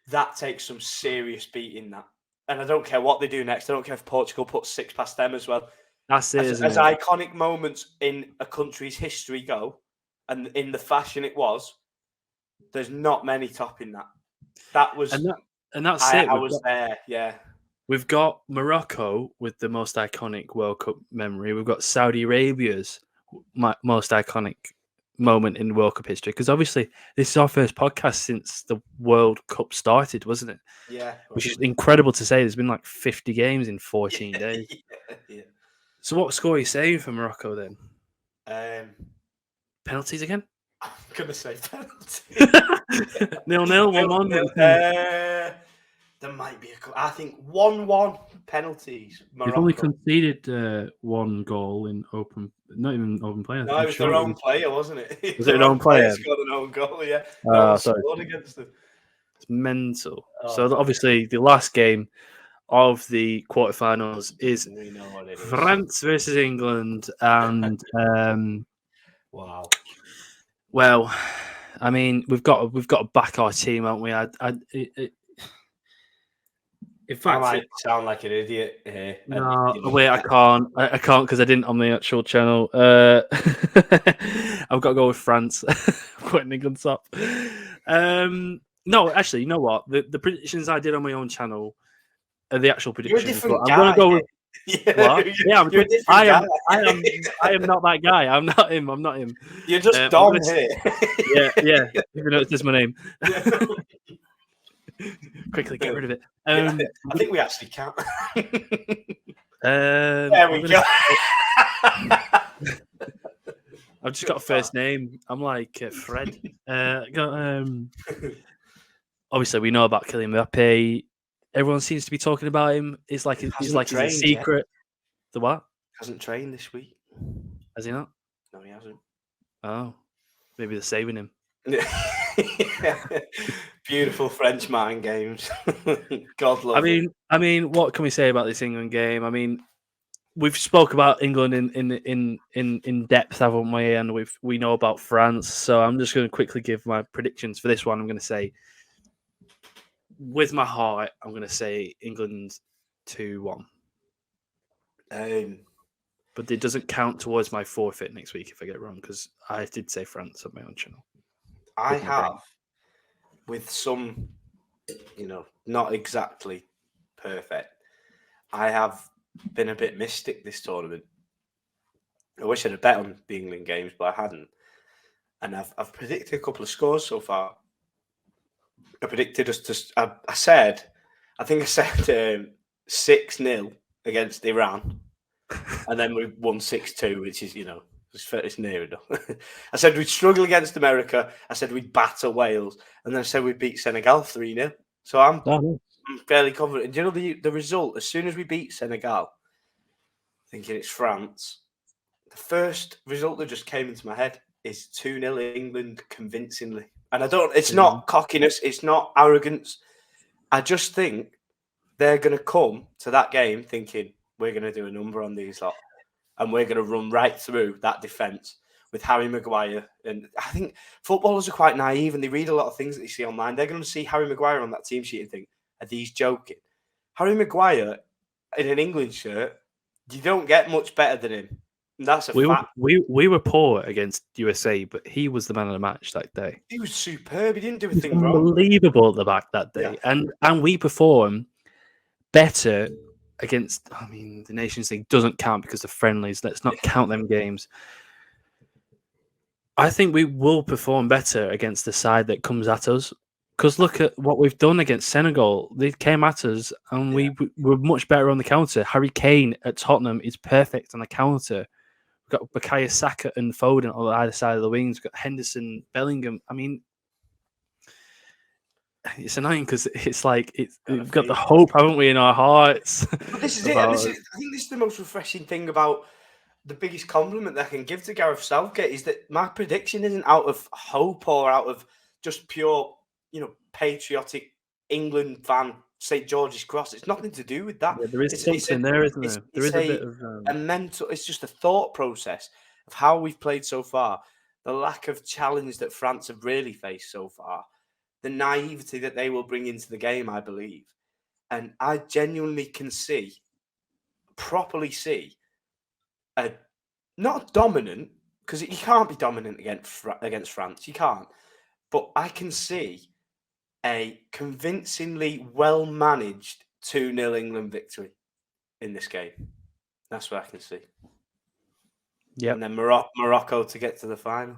S1: That takes some serious beating, that. And I don't care what they do next. I don't care if Portugal puts 6 past them as well.
S2: That's it,
S1: as iconic moments in a country's history go, and in the fashion it was, there's not many topping that. That was...
S2: And that's it.
S1: I was there, yeah.
S2: We've got Morocco with the most iconic World Cup memory. We've got Saudi Arabia's most iconic moment in World Cup history. Because obviously, this is our first podcast since the World Cup started, wasn't it?
S1: Yeah.
S2: Which is incredible to say. There's been like 50 games in 14 days.
S1: Yeah.
S2: So what score are you saying for Morocco then?
S1: Penalties
S2: again?
S1: I'm going to say penalties.
S2: 0-0, 1-1.
S1: There might be I think 1-1 penalties.
S2: They've only conceded 1 goal in not even open play.
S1: No, it was their own player, wasn't it?
S2: Was it their own player?
S1: Scored an own goal, yeah.
S2: Sorry.
S1: Scored against them.
S2: It's mental. So obviously the last game of the quarterfinals is France versus England, and
S1: wow.
S2: Well, I mean, we've got to back our team, haven't we? In fact,
S1: I might sound like an idiot here.
S2: No, wait, I can't because I didn't on the actual channel. I've got to go with France. Putting England top. No, actually, you know what? The predictions I did on my own channel are the actual predictions.
S1: You're a different
S2: guy. I'm going to go with. What?
S1: Yeah,
S2: I am not that guy. I'm not him.
S1: You're just Dom here.
S2: Yeah. Even though it's just my name. Quickly get rid of it.
S1: I think we actually can.
S2: There
S1: we go.
S2: I've just got a first name. I'm like Fred. Obviously, we know about Kylian Mbappe. Everyone seems to be talking about him. He's like he's a secret. Yet. The what?
S1: Hasn't trained this week.
S2: Has he not?
S1: No, he hasn't.
S2: Oh, maybe they're saving him.
S1: Beautiful French mind games. God love it.
S2: I mean, what can we say about this England game? I mean, we've spoke about England in depth, haven't we? And we know about France. So I'm just going to quickly give my predictions for this one. I'm going to say, with my heart, I'm going to say England 2-1. But it doesn't count towards my forfeit next week if I get it wrong, because I did say France on my own channel.
S1: I have, with some, not exactly perfect. I have been a bit mystic this tournament. I wish I'd have bet on the England games, but I hadn't. And I've predicted a couple of scores so far. I predicted us to. I think I said 6-0 against Iran, and then we won 6-2, which is, it's near enough. I said we'd struggle against America. I said we'd batter Wales, and then I said we'd beat Senegal 3-0. So I'm fairly confident. Do you know the result? As soon as we beat Senegal, thinking it's France, the first result that just came into my head is 2-0 England convincingly. And it's not cockiness, it's not arrogance. I just think they're going to come to that game thinking we're going to do a number on these lot and we're going to run right through that defence with Harry Maguire. And I think footballers are quite naive and they read a lot of things that they see online. They're going to see Harry Maguire on that team sheet and think, are these joking? Harry Maguire in an England shirt, you don't get much better than him. And that's a fact.
S2: We were poor against USA, but he was the man of the match that day.
S1: He was superb. He didn't do a thing wrong.
S2: Unbelievable at the back that day. Yeah. And we perform better against, the Nations League doesn't count because of friendlies. Let's not count them games. I think we will perform better against the side that comes at us. Because look at what we've done against Senegal. They came at us and we were much better on the counter. Harry Kane at Tottenham is perfect on the counter. We've got Bukayo Saka and Foden on either side of the wings. We've got Henderson, Bellingham. It's annoying because it's like we've got the hope, haven't we, in our hearts?
S1: But this is it. I think this is the most refreshing thing about the biggest compliment that I can give to Gareth Southgate is that my prediction isn't out of hope or out of just pure, patriotic England fan, St. George's Cross. It's nothing to do with that.
S2: Yeah, there is something there, isn't there? There is a bit of
S1: a mental. It's just a thought process of how we've played so far, the lack of challenge that France have really faced so far, the naivety that they will bring into the game, I believe, and I genuinely can properly see, not dominant because you can't be dominant against France. You can't, but I can see a convincingly well-managed 2-0 England victory in this game. That's what I can see.
S2: Yeah,
S1: and then Morocco to get to the final.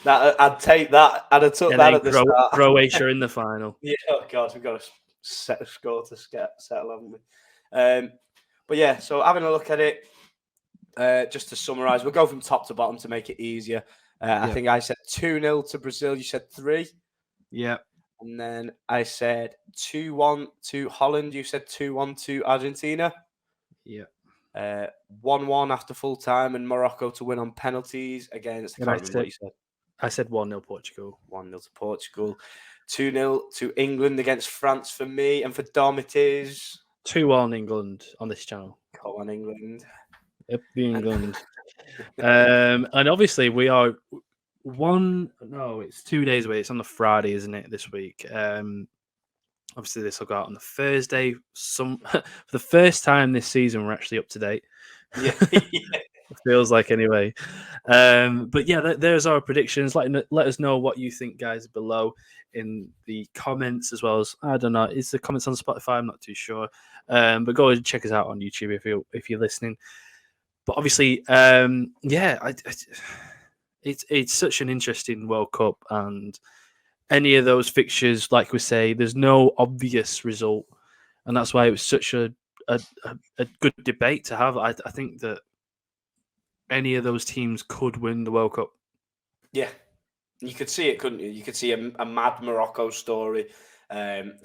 S1: I'd take that. I'd have took that at the start.
S2: Croatia in the final.
S1: Yeah, oh God, we've got to set a score to settle, haven't we? But yeah, so having a look at it, just to summarise, we'll go from top to bottom to make it easier. I think I said 2-0 to Brazil. You said 3.
S2: Yeah.
S1: And then I said 2-1 to Holland. You said 2-1 to Argentina.
S2: Yeah.
S1: 1-1 after full time and Morocco to win on penalties against. I can't remember what you said.
S2: I said 1-0 Portugal.
S1: 1-0 to Portugal. 2-0 to England against France for me. And for Dom, it is
S2: 2-1 England on this channel.
S1: Come on, England.
S2: Yep, England. And obviously we are it's 2 days away. It's on the Friday, isn't it, this week? Obviously this will go out on the Thursday. For the first time this season, we're actually up to date.
S1: Yeah.
S2: It feels like anyway. But yeah, there's our predictions. Let us know what you think, guys, below in the comments, as well as, I don't know, is the comments on Spotify? I'm not too sure. But go and check us out on YouTube if you're listening. But obviously, it's such an interesting World Cup, and any of those fixtures, like we say, there's no obvious result, and that's why it was such a good debate to have. I think that any of those teams could win the World Cup.
S1: Yeah, you could see it, couldn't you? You could see a mad Morocco story,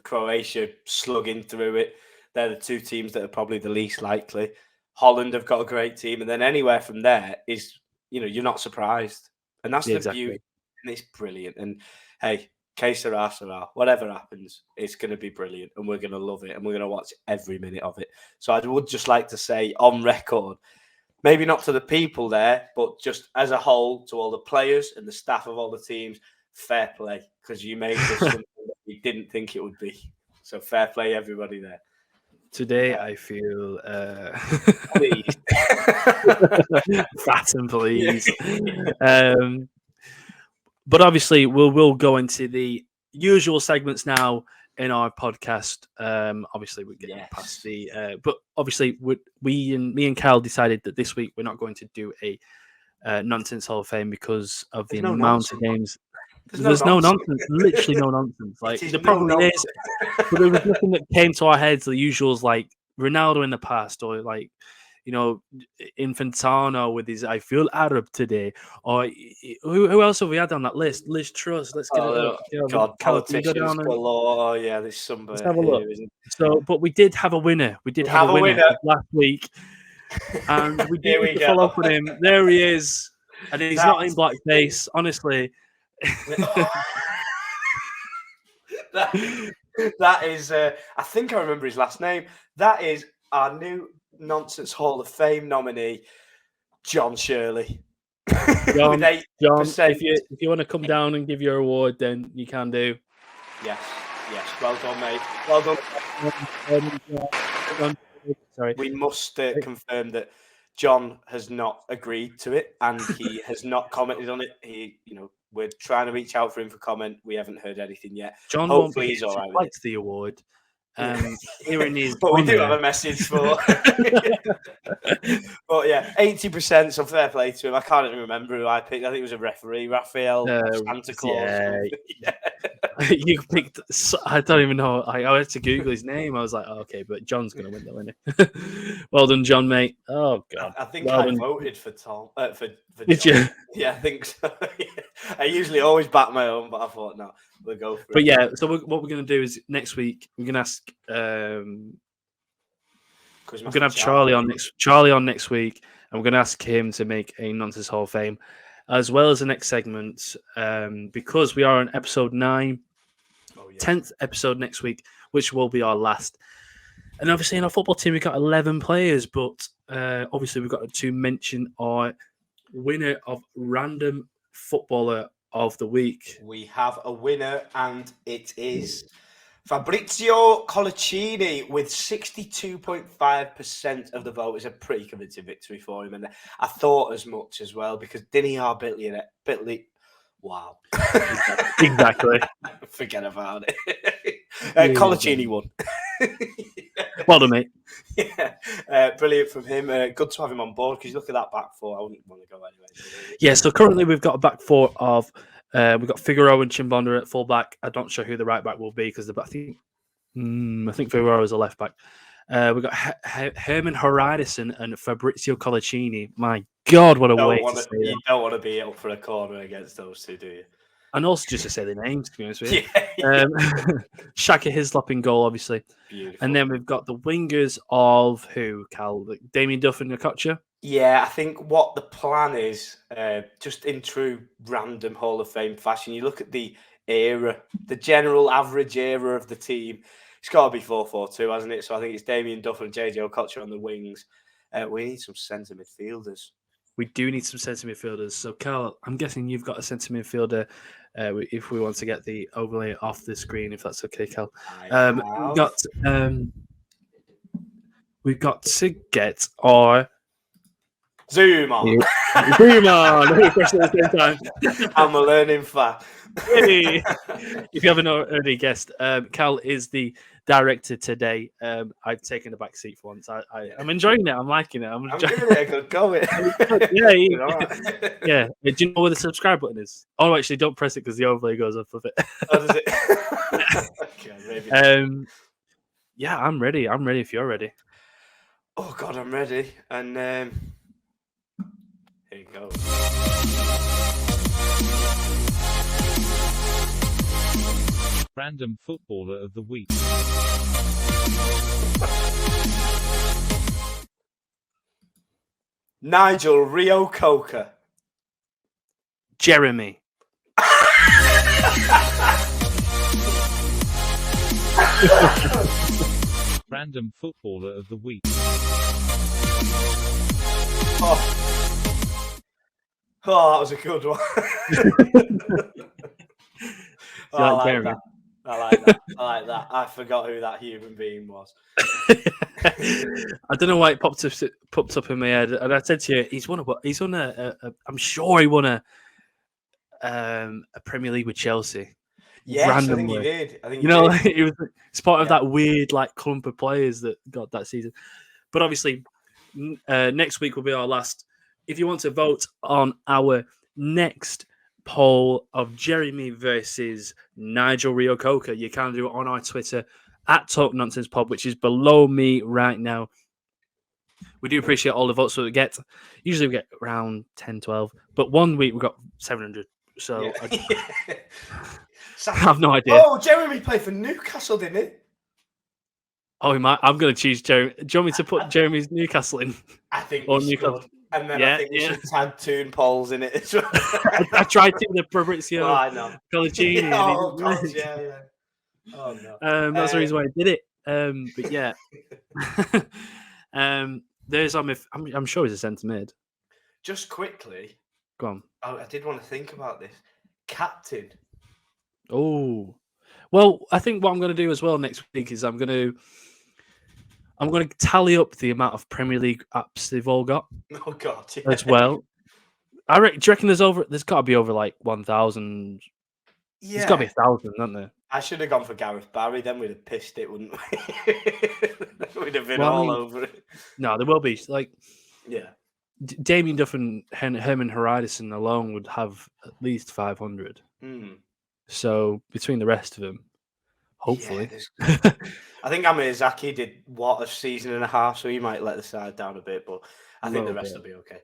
S1: Croatia slugging through it. They're the two teams that are probably the least likely. Holland have got a great team, and then anywhere from there is, you're not surprised, and that's the beauty, and it's brilliant. And hey, que sera, sera. Whatever happens, it's going to be brilliant, and we're going to love it, and we're going to watch every minute of it. So I would just like to say on record, maybe not to the people there, but just as a whole, to all the players and the staff of all the teams, fair play, because you made this something that we didn't think it would be. So fair play, everybody there.
S2: Today I feel
S1: pleased.
S2: Fat and pleased. But obviously we'll go into the usual segments now in our podcast. Obviously we're getting past the but obviously me and Cal decided that this week we're not going to do a nonsense Hall of Fame because of the amount of games. There's no nonsense. Literally no nonsense. Like the problem is, but there was nothing that came to our heads. The usuals like Ronaldo in the past, or like Infantino with his "I feel Arab today," or who else have we had on that list? Liz Truss. Let's get it up.
S1: God, politicians galore. Oh yeah, there's somebody.
S2: Let's have a look. So, but we did have a winner. We did have a winner last week, and we did follow up with him. There he is, and he's not in blackface. Honestly,
S1: that is. I think I remember his last name. That is our new Nonsense Hall of Fame nominee, John Shirley.
S2: John, if you want to come down and give your award, then you can do.
S1: Yes. Well done, mate. Well done. Sorry. We must confirm that John has not agreed to it, and he has not commented on it. We're trying to reach out for him for comment. We haven't heard anything yet.
S2: John
S1: hopefully he's all right.
S2: Likes the award. Here in his
S1: but we do have a message for. But yeah, 80%. So fair play to him. I can't even remember who I picked. I think it was a referee, Raphael Santa Claus.
S2: Yeah. You picked. I don't even know. I had to Google his name. I was like, oh, okay, but John's gonna win, isn't he? Well done, John, mate. Oh god.
S1: I think I voted for Tom. For
S2: Did
S1: John.
S2: you?
S1: Yeah, I think so. I usually always back my own, but I thought no, we'll go for it.
S2: But yeah, so what we're gonna do is next week we're gonna ask. We're gonna have Charlie on next week, and we're gonna ask him to make a Nonsense Hall of Fame, as well as the next segment, because we are on episode 9. 10th episode next week, which will be our last. And obviously in our football team we've got 11 players, but obviously we've got to mention our winner of Random Footballer of the Week.
S1: We have a winner, and it is Fabrizio Collicini with 62.5% of the vote. Is a pretty convincing victory for him, and I thought as much as well, because didn't he have Bitley? Wow.
S2: Exactly.
S1: Forget about it. Collicini won.
S2: Well done, mate.
S1: Yeah. Brilliant from him. Good to have him on board, because look at that back four. I wouldn't want to go anyway.
S2: Yeah, so currently we've got a back four of we've got Figueroa and Chimbonda at full back. I'm not sure who the right back will be, because I think Figueroa is a left back. We've got Herman Horidason and Fabrizio Collicini. My God, what a way to say that.
S1: You don't want to be up for a corner against those two, do you?
S2: And also just to say the names, to be honest with you. Yeah. Shaka Hislop in goal, obviously.
S1: Beautiful.
S2: And then we've got the wingers of who, Cal? Damien Duff and Okocha?
S1: Yeah, I think what the plan is, just in true random Hall of Fame fashion, you look at the era, the general average era of the team. It's got to be 4-4-2, hasn't it? So I think it's Damien Duff and JJ Okocha on the wings. We need some centre midfielders.
S2: We do need some centre midfielders. So, Carl, I'm guessing you've got a centre midfielder if we want to get the overlay off the screen, if that's okay, Cal. We've got to get our...
S1: Zoom on.
S2: Zoom on. At the same time.
S1: I'm a learning fan.
S2: Hey. If you haven't already guessed, Cal is the director today. I've taken the back seat for once. I'm enjoying it. I'm liking it. I'm
S1: giving it a good go.
S2: Yeah. Do you know where the subscribe button is? Oh, actually, don't press it because the overlay goes up of it.
S1: Oh, does it? Okay, maybe.
S2: Yeah, I'm ready. I'm ready if you're ready.
S1: Oh God, I'm ready. And here you go.
S3: Random Footballer of the Week.
S1: Nigel Rio Coker.
S2: Jeremy.
S3: Random Footballer of the Week.
S1: Oh, that was a good one. I like that. I forgot who that human being was.
S2: I don't know why it popped up in my head, and I said to you, he's won a I'm sure he won a Premier League with Chelsea.
S1: Yes,
S2: randomly.
S1: I think he did.
S2: It's part of that weird clump of players that got that season. But obviously, next week will be our last. If you want to vote on our next poll of Jeremy versus Nigel Reo-Coker. You can do it on our Twitter at Talk Nonsense Pod, which is below me right now. We do appreciate all the votes that we get. Usually we get around 10, 12, but one week we got 700. So I have no idea.
S1: Oh, Jeremy played for Newcastle, didn't he?
S2: Oh, he might. I'm going to choose Jeremy. Do you want me to put Jeremy's Newcastle in?
S1: I think
S2: Or
S1: we
S2: Newcastle.
S1: should. And then I think we should tag Toon polls in it as well.
S2: I tried to the Fabrizio
S1: I know.
S2: Colligini.
S1: Oh, God, yeah. Oh, no.
S2: That's the reason why I did it. But yeah. There's I'm sure he's a centre mid.
S1: Just quickly.
S2: Go on.
S1: I did want to think about this. Captain.
S2: Oh. Well, I think what I'm going to do as well next week is I'm going to tally up the amount of Premier League apps they've all got.
S1: Oh God, yeah.
S2: As well. Do you reckon there's got to be over like 1,000?
S1: Yeah.
S2: There's got to be 1,000, isn't there?
S1: I should have gone for Gareth Barry. Then we'd have pissed it, wouldn't we? We'd have been all over it.
S2: No, there will be like
S1: yeah.
S2: Damien Duff and Herman Hreidarsson alone would have at least 500. So between the rest of them, hopefully.
S1: Yeah, I think Amizaki did a season and a half, so he might let the side down a bit, but I think the rest will be okay.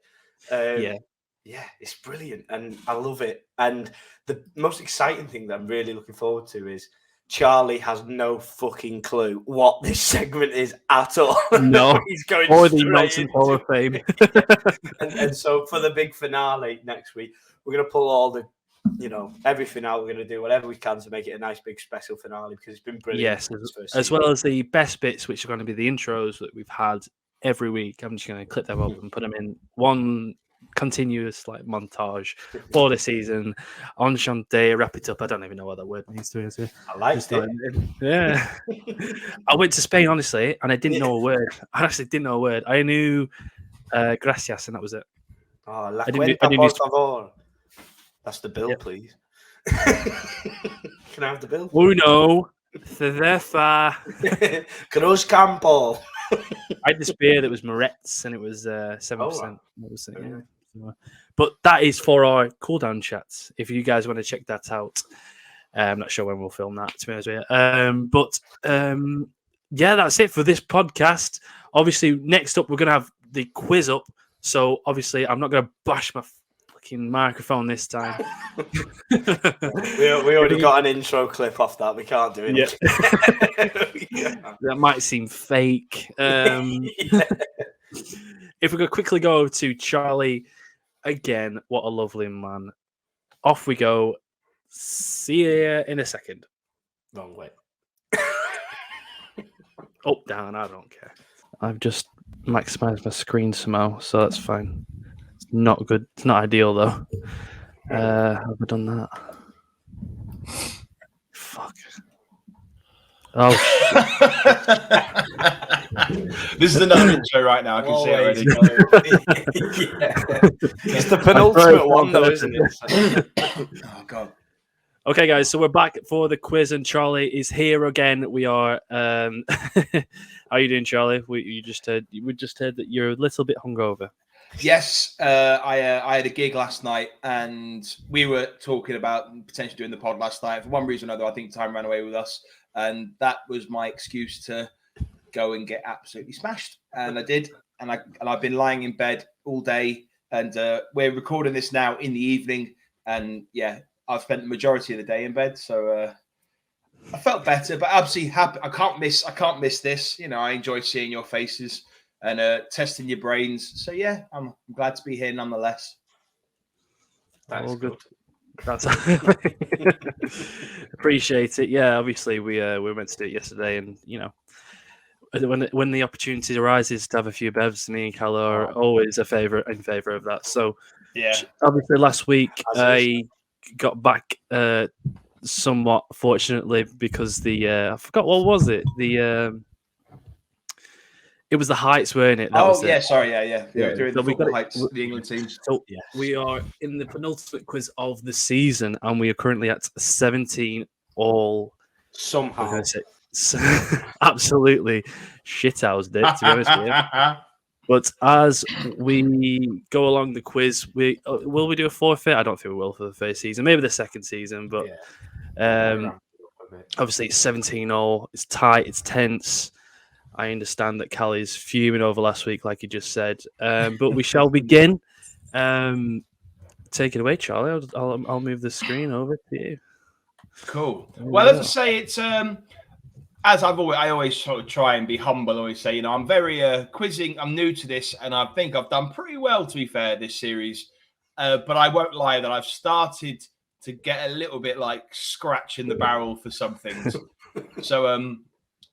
S1: Yeah, it's brilliant, and I love it. And the most exciting thing that I'm really looking forward to is Charlie has no fucking clue what this segment is at all.
S2: No,
S1: he's going
S2: or the Nonsense Hall of Fame.
S1: and so for the big finale next week, we're going to pull all the, everything out. We're going to do whatever we can to make it a nice big special finale because it's been brilliant.
S2: Yes, as well as the best bits, which are going to be the intros that we've had every week. I'm just going to clip them up and put them in one continuous montage for the season. Enchanté, wrap it up. I don't even know what that word means, to be honest with you.
S1: I liked it.
S2: Yeah. I went to Spain, honestly, and I didn't know a word. I actually didn't know a word. I knew gracias, and that was it.
S1: Oh, la
S2: cuenta,
S1: por favor. That's the bill, please. Can I have the bill?
S2: Uno, cerveza.
S1: Cruz Campo.
S2: I had this beer that was Moretz, and it was 7%.
S1: Yeah.
S2: But that is for our cooldown chats. If you guys want to check that out, I'm not sure when we'll film that, to be honest with you. Yeah, that's it for this podcast. Obviously, next up, we're going to have the quiz up. So, obviously, I'm not going to bash my fucking microphone this time.
S1: we already got an intro clip off that. We can't do it.
S2: Yeah. That might seem fake. If we could quickly go over to Charlie again, what a lovely man. Off we go. See you in a second.
S1: Wrong way.
S2: Up, down, I don't care. I've just maximized my screen somehow, so that's fine. It's not good. It's not ideal, though. Have I done that? Fuck. Oh,
S4: This is another intro right now. I can see it already.
S1: It's the penultimate one, though, isn't it?
S4: Oh, God.
S2: Okay, guys, so we're back for the quiz, and Charlie is here again. We are. How are you doing, Charlie? We just heard that you're a little bit hungover.
S4: Yes, I had a gig last night, and we were talking about potentially doing the pod last night. For one reason or another, I think time ran away with us, and that was my excuse to go and get absolutely smashed. And I did, and I've been lying in bed all day, and we're recording this now in the evening, and yeah, I've spent the majority of the day in bed, so I felt better, but absolutely happy. I can't miss this. I enjoy seeing your faces and testing your brains. So yeah, I'm glad to be here nonetheless.
S1: That's
S2: all good. That's appreciate it. Yeah, obviously we were meant to do it yesterday, and when the opportunity arises to have a few bevs, me and Cal are always in favour of that. So
S4: yeah,
S2: obviously last week I got back somewhat fortunately because I forgot what was it it was the Heights, weren't it?
S4: Sorry, yeah. During
S2: so
S4: the football Heights, the England team.
S2: So we are in the penultimate quiz of the season, and we are currently at 17 all.
S1: Somehow,
S2: absolutely shithoused it. To be honest with you. But as we go along the quiz, will we do a forfeit? I don't think we will for the first season. Maybe the second season, but obviously it's 17-all. It's tight. It's tense. I understand that Callie's fuming over last week, like you just said. But we shall begin. Take it away, Charlie. I'll move the screen over to you.
S4: Cool. Well, as I say, it's as I always sort of try and be humble. I always say, I'm very quizzing. I'm new to this, and I think I've done pretty well, to be fair, this series. But I won't lie that I've started to get a little bit like scratching the barrel for some things. So,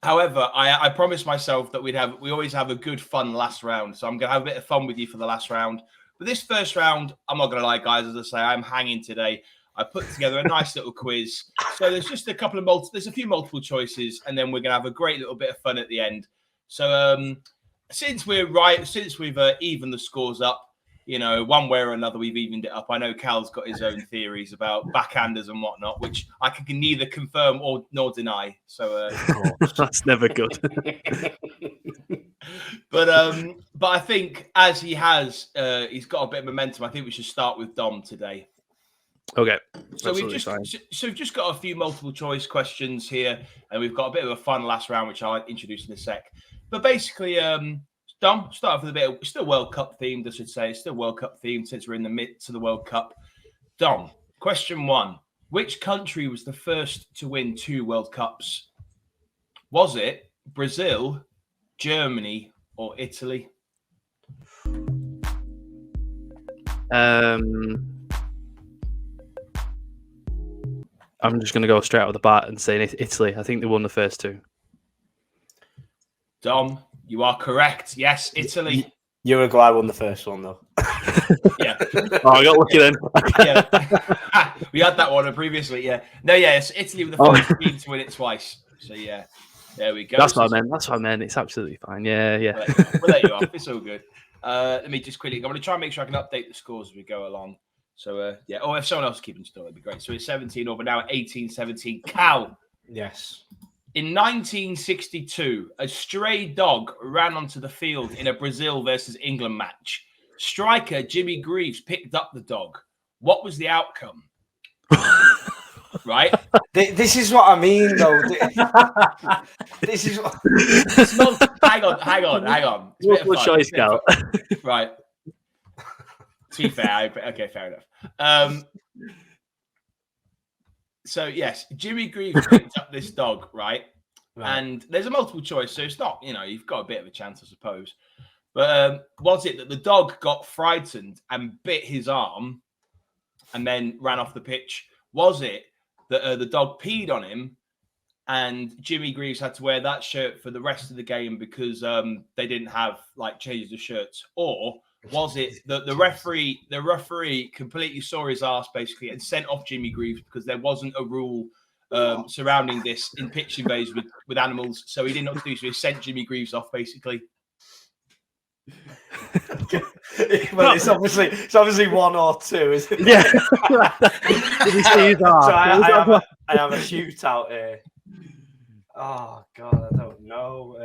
S4: however, I promised myself that we always have a good fun last round. So I'm gonna have a bit of fun with you for the last round. But this first round, I'm not gonna lie, guys. As I say, I'm hanging today. I put together a nice little quiz. So there's just a couple of there's a few multiple choices, and then we're gonna have a great little bit of fun at the end. So since we've evened the scores up, one way or another, we've evened it up. I know Cal's got his own theories about backhanders and whatnot, which I can neither confirm nor deny. So
S2: that's never good.
S4: But I think as he's got a bit of momentum. I think we should start with Dom today.
S2: Okay.
S4: So we've just got a few multiple choice questions here, and we've got a bit of a fun last round, which I'll introduce in a sec. But basically, Dom, start off with a bit of still World Cup themed, I should say. Still World Cup themed since we're in the midst of the World Cup. Dom, question 1. Which country was the first to win 2 World Cups? Was it Brazil, Germany, or Italy?
S2: I'm just going to go straight out of the bat and say Italy. I think they won the first 2.
S4: Dom, you are correct. Yes, Italy.
S1: Uruguay won the first one, though.
S4: Yeah.
S2: Oh, I got lucky then.
S4: Yeah. We had that one previously, yeah. No, yeah, it's Italy with the first team to win it twice. So, yeah, there we go.
S2: That's what I meant. It's absolutely fine. Yeah.
S4: We'll let you off. It's all good. Let me just quickly, I'm going to try and make sure I can update the scores as we go along. So, yeah. Oh, if someone else is keeping score, that'd be great. So it's 17-all, but now at 18-17. Cal.
S1: Yes.
S4: In 1962, a stray dog ran onto the field in a Brazil versus England match. Striker Jimmy Greaves picked up the dog. What was the outcome? Right?
S1: This is what I mean, though. This is what...
S4: Hang on.
S2: Multiple choice, Cal.
S4: Right. To be fair, okay, fair enough. So, yes, Jimmy Greaves picked up this dog, right? And there's a multiple choice, so it's not, you've got a bit of a chance, I suppose. But was it that the dog got frightened and bit his arm and then ran off the pitch? Was it that the dog peed on him and Jimmy Greaves had to wear that shirt for the rest of the game because they didn't have, changes of shirts? Or was it that the referee completely saw his ass basically and sent off Jimmy Greaves because there wasn't a rule surrounding this in pitch invasions with animals, so he didn't know what to do, so he sent Jimmy Greaves off basically?
S1: Well, it's obviously 1 or 2, isn't it?
S2: Yeah. Did he see his ass?
S1: So I have a shootout here. Oh God, I don't know.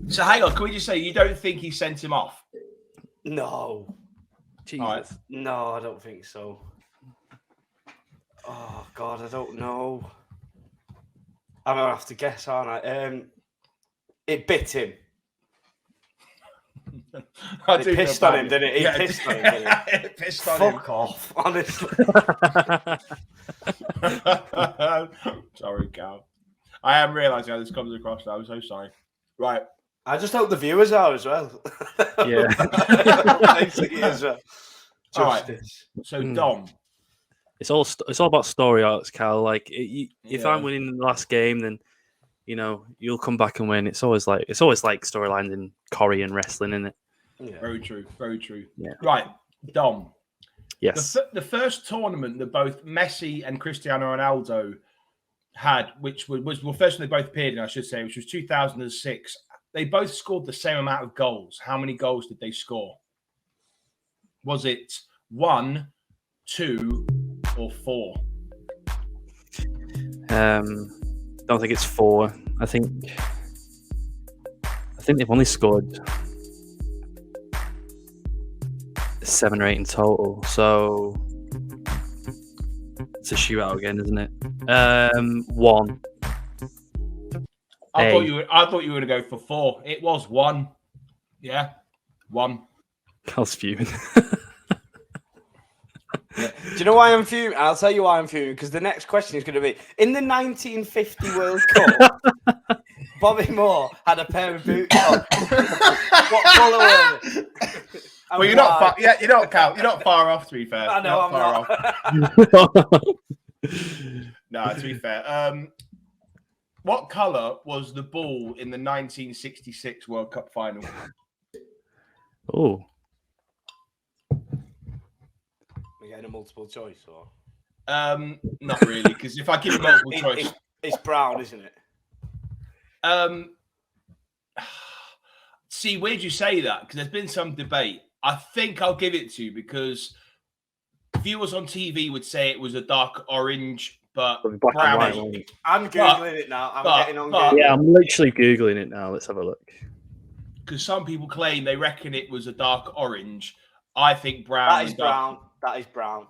S4: So hang on, can we just say you don't think he sent him off?
S1: No.
S2: Jesus.
S4: Right.
S1: No, I don't think so. Oh God, I don't know. I'm gonna have to guess, aren't I? It bit him. It pissed on him, didn't it? Pissed on him, didn't it?
S4: It pissed on him.
S1: Fuck off, honestly.
S4: Sorry, Cal. I am realising how this comes across now. I'm so sorry. Right.
S1: I just hope the viewers are as well.
S2: Yeah.
S4: All right. So, Dom.
S2: It's all about story arcs, Cal. If I'm winning in the last game, then you'll come back and win. It's always like storylines in Corrie and wrestling, isn't it?
S1: Yeah.
S4: Very true. Very true.
S2: Yeah.
S4: Right, Dom.
S2: Yes.
S4: The first tournament that both Messi and Cristiano Ronaldo had, which was first when they both appeared in, I should say, which was 2006. They both scored the same amount of goals. How many goals did they score? Was it 1, 2, or 4?
S2: Don't think it's 4. I think I think they've only scored 7 or 8 in total, so it's a shootout again, isn't it? 1.
S4: I thought you were going to go for 4. It was 1. Yeah, 1.
S2: I was fuming.
S1: Do you know why I'm fuming? I'll tell you why I'm fuming, because the next question is going to be, in the 1950 World Cup, Bobby Moore had a pair of boots on. What colour were they?
S4: Well, you're not far. Yeah, you're not far off. To be fair,
S1: I know I'm
S4: not. No, to be fair. What colour was the ball in the 1966 World Cup final?
S2: Oh,
S1: We're getting a multiple choice, or
S4: Not really, because if I give you multiple choice,
S1: it's brown, isn't it?
S4: See, where'd you say that? Because there's been some debate. I think I'll give it to you because viewers on TV would say it was a dark orange, but
S2: black and
S4: brownish.
S2: white.
S1: I'm googling it now. I'm getting on Google.
S2: Yeah, I'm literally googling it now. Let's have a look.
S4: Because some people claim they reckon it was a dark orange. I think brown.
S1: That is brown. That is brown.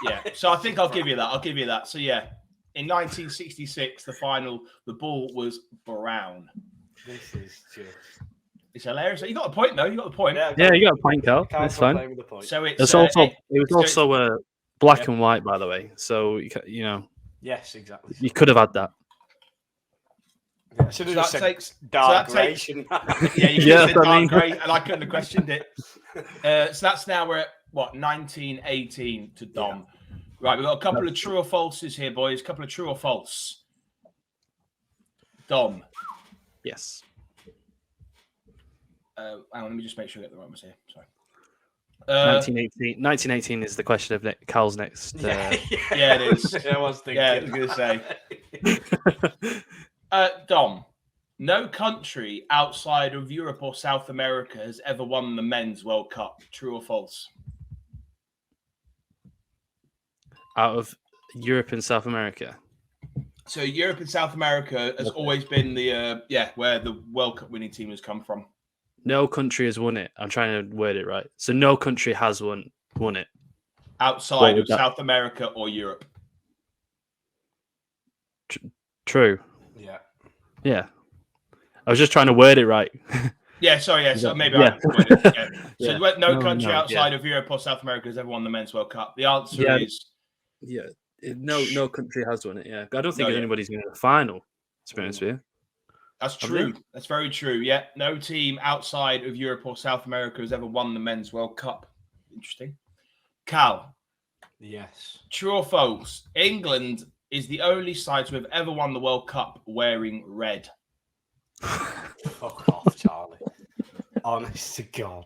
S4: Yeah. So I think I'll give you that. So yeah, in 1966, the final, the ball was brown.
S1: This is just.
S4: It's hilarious. You got a point though. You got the point.
S2: Yeah, you got a point, Carl. That's fine.
S4: So
S2: It was also black and white, by the way. So you know.
S1: Yes, exactly.
S2: You could have had that.
S1: Yeah, should have just said dark grey.
S4: Yeah, you could have said dark grey, and I couldn't have questioned it. So that's now we're at what 1918 to Dom. Yeah. Right, we've got a couple of true or falses here, boys. A couple of true or false. Dom.
S2: Yes.
S4: Hang on, let me just make sure I get the right ones here. Sorry.
S2: 1918 is the question of Cal's next.
S4: Yeah, it is.
S1: I was thinking.
S4: Yeah, I was going to say. Dom, no country outside of Europe or South America has ever won the Men's World Cup. True or false?
S2: Out of Europe and South America.
S4: So Europe and South America has always been the where the World Cup winning team has come from.
S2: No country has won it. I'm trying to word it right. So no country has won it.
S4: Outside of South America or Europe.
S2: True.
S1: Yeah.
S2: Yeah. I was just trying to word it right.
S4: Yeah, sorry. Yeah, so maybe I worded it. Yeah. So no country outside of Europe or South America has ever won the Men's World Cup. The answer is...
S2: Yeah. No country has won it, yeah. I don't think anybody's going to the final, to be honest with you.
S4: That's true. That's very true. Yeah, no team outside of Europe or South America has ever won the Men's World Cup. Interesting. Cal.
S1: Yes.
S4: True or false? England is the only side to have ever won the World Cup wearing red.
S1: Fuck off, Charlie. Honest to God.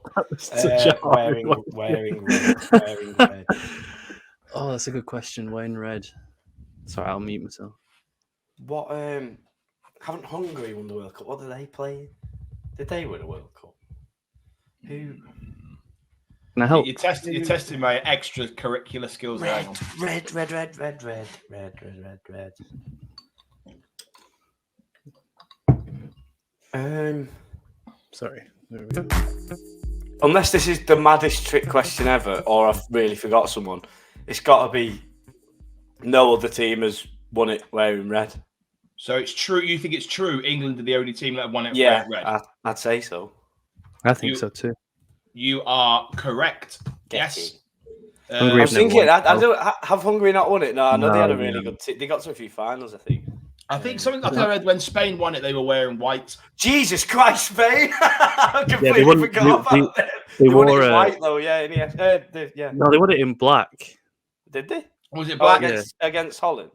S1: Wearing red.
S2: Oh, that's a good question. Wearing red. Sorry, I'll mute myself.
S1: What? Haven't Hungary won the World Cup? What did they play? Did they win a World Cup? Who?
S2: Can I help?
S4: You're testing my extracurricular skills.
S1: Red.
S2: Sorry.
S1: Unless this is the maddest trick question ever, or I've really forgot someone, it's got to be no other team has won it wearing red.
S4: So it's true. You think it's true? England are the only team that have won it
S1: wearing
S4: red.
S1: I'd say so.
S2: I think so too.
S4: You are correct. Yes.
S1: I was thinking, I don't have Hungary not won it? No, I know they had a really good team. They got to a few finals, I think.
S4: I think I read when Spain won it, they were wearing white.
S1: Jesus Christ, Spain! I completely forgot about them. They won it in white, though, yeah.
S2: No, they won it in black.
S1: Did they?
S4: Was it black?
S1: Against Holland?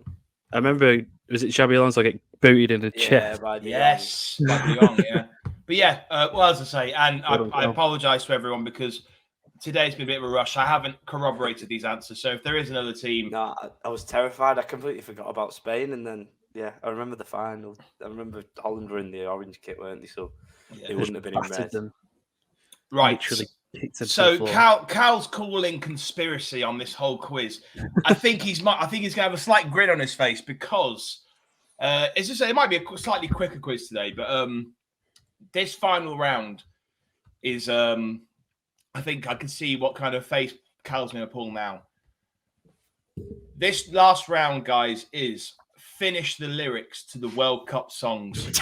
S2: I remember, was it Xabi Alonso get booted in the chest?
S4: Yes, by De Jong, yeah. But yeah, well, as I say, and I apologise to everyone because today's been a bit of a rush. I haven't corroborated these answers, so if there is another team...
S1: No, I was terrified. I completely forgot about Spain, and then... Yeah, I remember the final. I remember Holland were in the orange kit, weren't they? So it wouldn't have been in red.
S2: Them.
S4: Right. So Cal's calling conspiracy on this whole quiz. I think he's going to have a slight grin on his face because it might be a slightly quicker quiz today. But this final round is, I think I can see what kind of face Cal's going to pull now. This last round, guys, is finish the lyrics to the World Cup songs.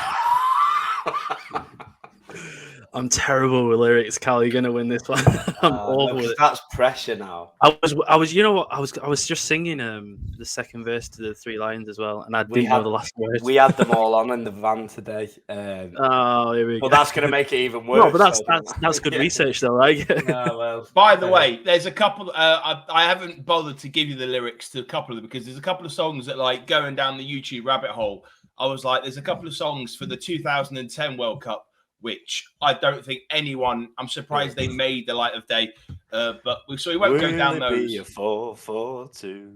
S2: I'm terrible with lyrics, Cal. You're gonna win this one. I'm awful with it.
S1: That's pressure now.
S2: I was. You know what? I was just singing the second verse to the Three Lions as well, and I didn't know the last words.
S1: We had them all on in the van today.
S2: Oh, here we go.
S1: Well, that's going to make it even worse.
S2: No, but that's good research, though, right?
S1: Well,
S4: by the way, there's a couple. I haven't bothered to give you the lyrics to a couple of them because there's a couple of songs that, like, going down the YouTube rabbit hole. I was like, there's a couple of songs for the 2010 World Cup, which I don't think anyone. I'm surprised they made the light of day. But we won't go down those.
S1: Be a 4-4-2.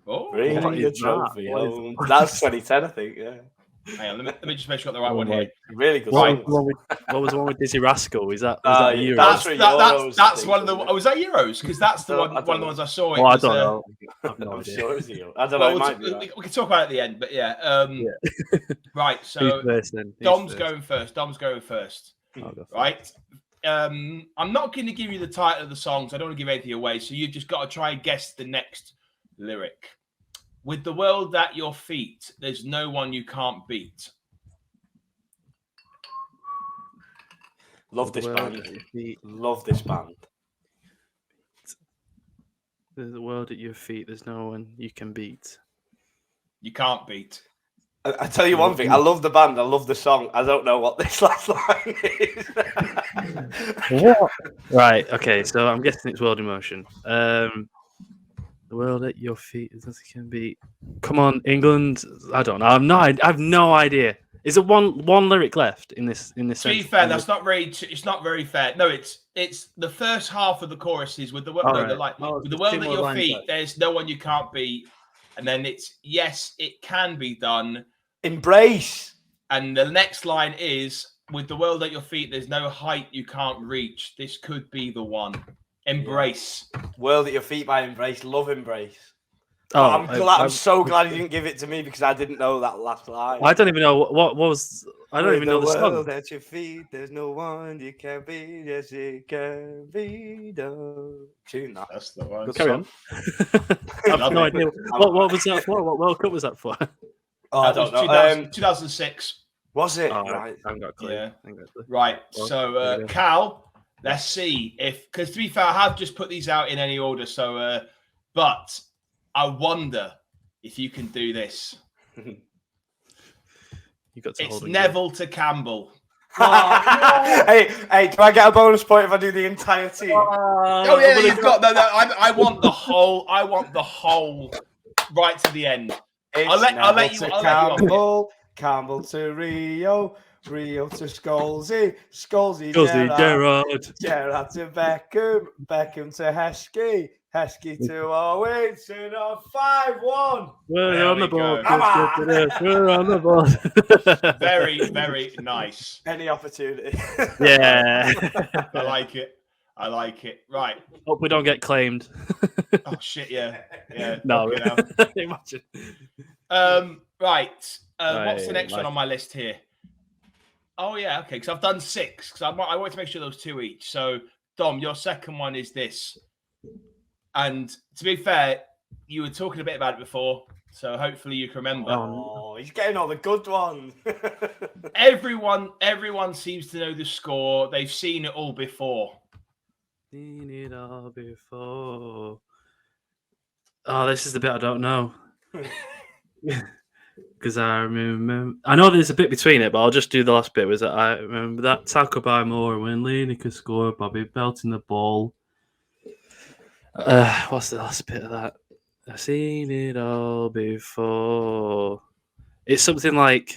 S4: Oh,
S1: bring your trophy home. That's 2010, I think. Yeah.
S4: Hang on, let me just make sure I got the right one here.
S1: Really good.
S2: What was the one with Dizzy Rascal? Is that the Euros?
S4: That's one of the. Oh, was that Euros? Because that's the one of the ones I saw.
S2: Well, I don't know. I have no
S1: I'm
S2: idea.
S1: sure it's Euros. I don't know.
S4: We can talk about it at the end, but yeah. Right. So Dom's going first. Right. I'm not going to give you the title of the songs. I don't want to give anything away. So you've just got to try and guess the next lyric. With the world at your feet, there's no one you can't beat.
S1: Love this band. Love this band.
S2: There's a world at your feet. There's no one you can beat.
S4: You can't beat.
S1: I tell you one thing. I love the band. I love the song. I don't know what this last line is.
S2: What? Right. Okay. So I'm guessing it's World in Motion. The world at your feet is nothing can beat. Come on, England. I don't know. I have no idea. Is there one lyric left in this? To
S4: be fair, that's not very. It's not very fair. No, it's the first half of the chorus is with the world. With the world at your feet, there's no one you can't beat, and then it's yes, it can be done.
S1: Embrace.
S4: And the next line is with the world at your feet, there's no height you can't reach. This could be the one. Embrace.
S1: World at your feet by Embrace. Love Embrace.
S2: Oh,
S1: I'm so glad he didn't give it to me because I didn't know that last line.
S2: I don't even know what was. I don't even know the song.
S1: World at your feet, there's no one you can be. Yes, it can be done. Tune that.
S4: That's the one.
S2: Carry on. I have no idea. What was that for? What World Cup was that for?
S4: Oh, I don't know. 2006.
S1: Was it?
S2: Oh,
S1: right.
S2: I haven't got a clue.
S4: Yeah.
S2: Right.
S4: So, Cal. Let's see because to be fair, I have just put these out in any order. So, but I wonder if you can do this.
S2: You got to.
S4: It's Neville to Campbell.
S1: Hey, do I get a bonus point if I do the entire team?
S4: Oh yeah, you've got. No, I want the whole. I want the whole right to the end. I'll let you.
S1: Campbell to Rio. Rio to Scholesy, Scholesy
S2: Gerrard
S1: to Beckham, Beckham to Heskey, Heskey to Owens, and a 5-1.
S2: We're on the ball. We're on the ball.
S4: Very, very nice.
S1: Any opportunity.
S2: Yeah.
S4: I like it. Right.
S2: Hope we don't get claimed.
S4: Oh shit! Yeah.
S2: No. Imagine.
S4: Right. What's the next one on my list here? Oh, yeah, okay, because I've done 6, because I want to make sure there was 2 each. So, Dom, your second one is this. And to be fair, you were talking a bit about it before, so hopefully you can remember.
S1: Oh, he's getting all the good ones.
S4: Everyone seems to know the score. They've seen it all before.
S2: Seen it all before. Oh, this is the bit I don't know. Because I remember, I know there's a bit between it, but I'll just do the last bit. Was that I remember that tackle by Moore when Lineker scored, Bobby belting the ball. What's the last bit of that? I've seen it all before. It's something like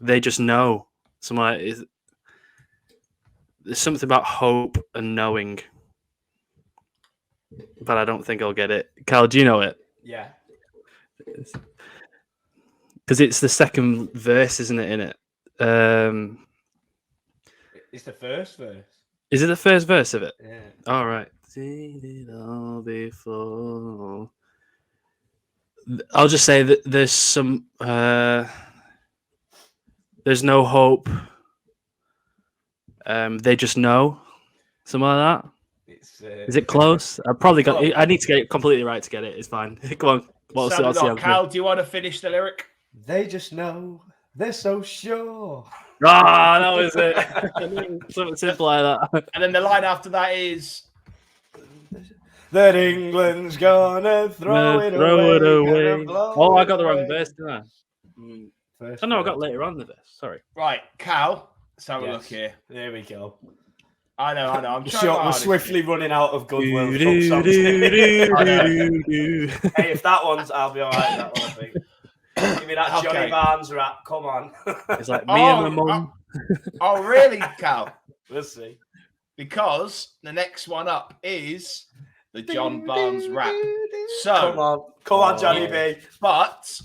S2: they just know. There's something about hope and knowing, but I don't think I'll get it. Cal, do you know it?
S1: Yeah.
S2: Because it's the second verse, isn't it? In it,
S1: it's the first verse.
S2: Is it the first verse of it?
S1: Yeah.
S2: All right. Seen it all before. I'll just say that there's some. There's no hope. They just know. Something like that. Is it close? I probably got. I need to get it completely right to get it. It's fine. Come on. What's the answer?
S4: Cal, do you want to finish the lyric?
S1: They just know. They're so sure.
S2: Ah, that was it. Something simple like that.
S4: And then the line after that is
S1: that England's gonna throw it away.
S2: Oh, I got the wrong verse, didn't I?
S1: First
S2: I got later on the verse. Sorry.
S4: Right, Cal. Let's have a look here.
S1: There we go.
S4: I know. I'm trying.
S1: We're swiftly running out of good World Cup songs. Hey, if that one's, I'll be all right. That one, I think. Give me that Johnny Barnes rap. Come on.
S2: It's like me and my mum.
S4: Oh, really, Cal?
S1: We'll see.
S4: Because the next one up is the John Barnes rap. So
S1: come on, Johnny B.
S4: But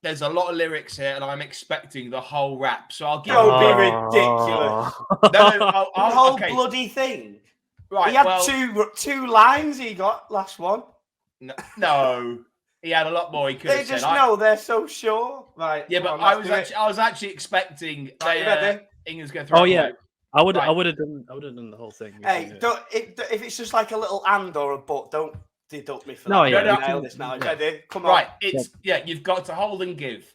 S4: there's a lot of lyrics here, and I'm expecting the whole rap. So I'll give.
S1: Don't be ridiculous.
S4: No,
S1: the whole bloody thing.
S4: Right.
S1: He had two lines. He got last one.
S4: No. He had a lot more. He could.
S1: They just know they're so sure. Right.
S4: Yeah, but I was actually expecting England's going to throw.
S2: Oh yeah. I would have done the whole thing.
S1: Hey, if it's just like a little and or a but, don't deduct me for that.
S2: No, yeah.
S1: Nail this now. Ready? Come on.
S4: Right. You've got to hold and give.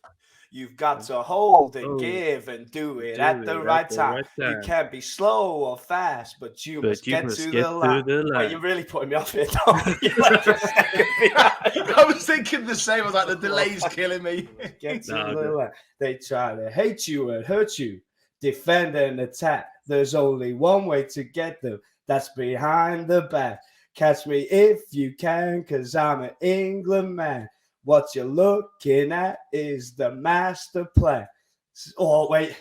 S1: You've got to hold and give and do it at the right time. You can't be slow or fast, but you must get to the line. Oh, you're really putting me off here, Tom.
S4: I was thinking the same. I was like, the delay's killing me.
S1: Get to the line. They try to hate you and hurt you. Defend and attack. There's only one way to get them. That's behind the back. Catch me if you can, because I'm an England man. What you're looking at is the master plan. Oh, wait.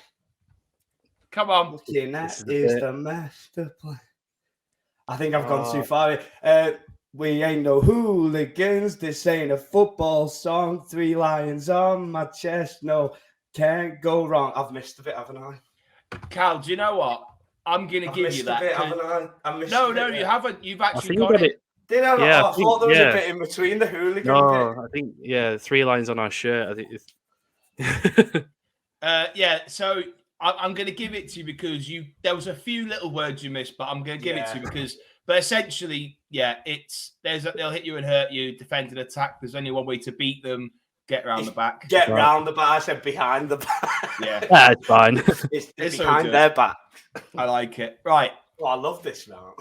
S4: Come on.
S1: Looking at is the master plan. I think I've gone too far. We ain't no hooligans. This ain't a football song. 3 lions on my chest. No, can't go wrong. I've missed a bit, haven't I?
S4: Cal, do you know what? I'm going to give you that.
S1: Bit, haven't I?
S4: No, you haven't. You've actually got it.
S1: Did I?
S2: Yeah,
S1: I thought there was a bit in between the hooligan.
S2: No, I think 3 lines on our shirt. I think
S4: it's. So I'm going to give it to you because there was a few little words you missed, but I'm going to give it to you because. But essentially, they'll hit you and hurt you. Defend and attack. There's only one way to beat them. Get around the back.
S1: Get round the back. I said behind the back.
S4: Yeah,
S2: that's fine.
S1: It's behind their back.
S4: I like it. Right.
S1: Oh, I love this now.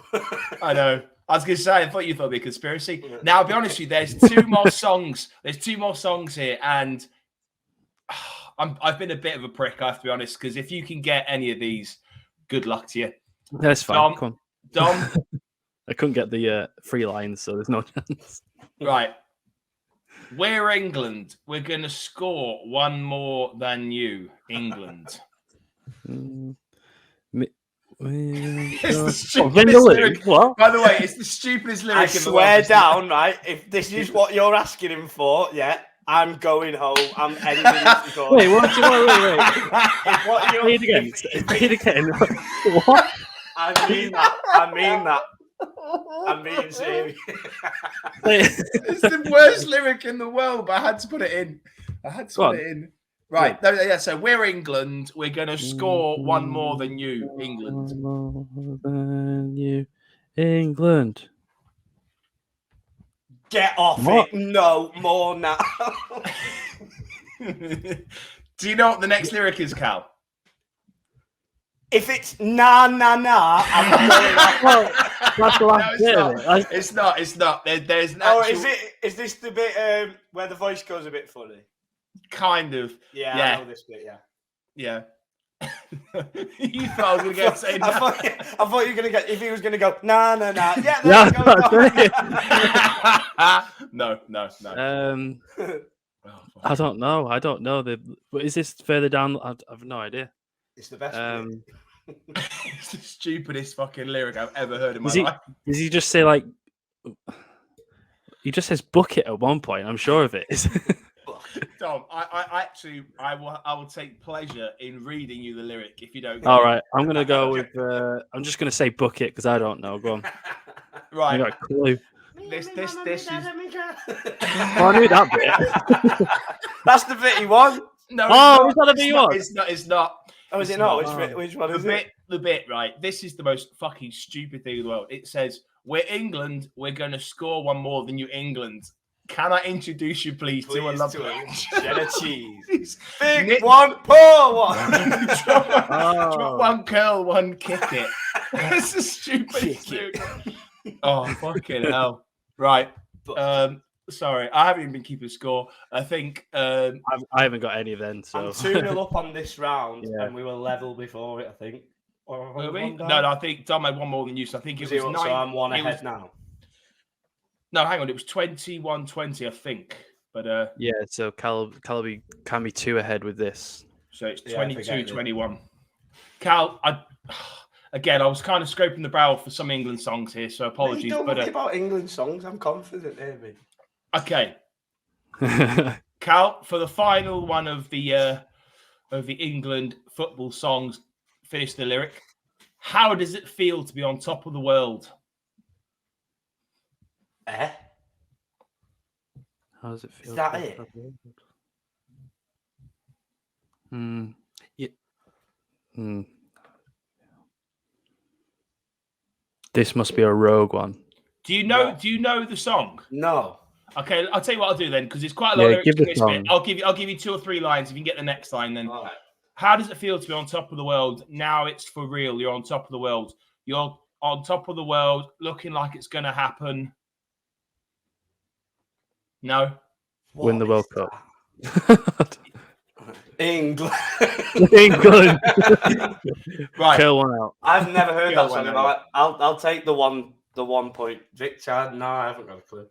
S4: I know. I was going to say, I thought you thought it'd be a conspiracy. Now, I'll be honest with you, there's 2 more songs. There's 2 more songs here, and I've been a bit of a prick, I have to be honest, because if you can get any of these, good luck to you.
S2: That's fine. Come on.
S4: Dom.
S2: I couldn't get the 3 lines, so there's no chance.
S4: Right. We're England. We're going to score 1 more than you, England. It's the stupidest lyric.
S2: What?
S4: By the way, it's the stupidest lyric.
S1: I swear down, right? If this is what you're asking him for, I'm going home. I'm ending this record.
S2: Wait. Say it again. What?
S1: I mean that. I'm being serious.
S4: It's the worst lyric in the world, but I had to put it in. Right. Yeah. So we're England. We're going to score 1 more than you, England.
S2: 1 more than you, England.
S1: Get off it. No more now.
S4: Do you know what the next lyric is, Cal?
S1: If it's nah, I'm
S2: well, that's the last bit of it.
S4: It's not. There's an
S1: actual... is this the bit where the voice goes a bit funny?
S4: Kind of.
S1: Yeah. I know this bit,
S4: Yeah. You thought I was going to get saying
S1: I thought you were going to get, if he was going to go, nah. Yeah,
S4: No.
S2: I don't know. Is this further down? I have no idea.
S1: It's the best.
S4: It's the stupidest fucking lyric I've ever heard in my life.
S2: Does he just say like? He just says bucket at one point. I'm sure of it.
S4: Tom, I will take pleasure in reading you the lyric if you don't.
S2: All right, I'm gonna go with. I'm just gonna say bucket because I don't know. Go on.
S4: Right.
S2: I got a clue.
S4: This is.
S2: I knew that bit.
S1: That's the bit he won.
S4: No.
S2: Oh, is that the bit you want?
S4: It's not.
S1: Oh, is it not? Which one is it?
S4: the bit, right? This is the most fucking stupid thing in the world. It says, "We're England. We're going to score one more than you, England. Can I introduce you, please to a love
S1: cheddar cheese? Big
S4: Nick-
S1: one, poor one.
S4: drop one, curl one, kick it." That's the stupidest
S1: Kick
S4: thing. Oh, fucking hell. Right. Sorry, I haven't even been keeping score. I think
S2: I haven't got any then. So
S1: I'm 2-0 up on this round,
S2: Yeah.
S1: and we were level before it, I think. Or
S4: were we?
S1: one
S4: No,
S1: down?
S4: I think Dom had one more than you. So I think it was 9.
S1: So I'm one
S4: it
S1: ahead
S4: was-
S1: now.
S4: No, hang on. It was 21-20, I think. But
S2: yeah, so Calabi can be 2 ahead with this.
S4: so it's
S1: Yeah, I forget it.
S4: 22-21. Cal, again, I was kind of scraping the barrel for some England songs here, so apologies.
S1: Don't
S4: But
S1: worry about England songs. I'm confident, Amy.
S4: okay, Cal, for the final one of the England football songs, finish the lyric. How does it feel to be on top of the world?
S1: Eh?
S2: How does it feel?
S1: Is that
S2: to be
S1: it?
S2: on top of the world? Yeah. This must be a rogue one.
S4: Do you know?
S1: No.
S4: Do you know the song?
S1: No.
S4: Okay, I'll tell you what I'll do then, because it's quite a lot
S2: Yeah,
S4: of
S2: give
S4: lyrics
S2: the
S4: in this bit.
S2: song.
S4: I'll give you 2 or 3 lines. If you can get the next line, then.
S1: All right.
S4: How does it feel to be on top of the world? Now it's for real. You're on top of the world. You're on top of the world, looking like it's going to happen. No.
S2: Win the
S1: What
S2: World
S1: is
S2: Cup.
S1: that? England.
S2: England.
S4: Right.
S2: Kill one out.
S1: I've never heard
S4: Kill
S1: that song.
S4: one
S1: But I'll take the 1 point. Victor, no, I haven't got a clue.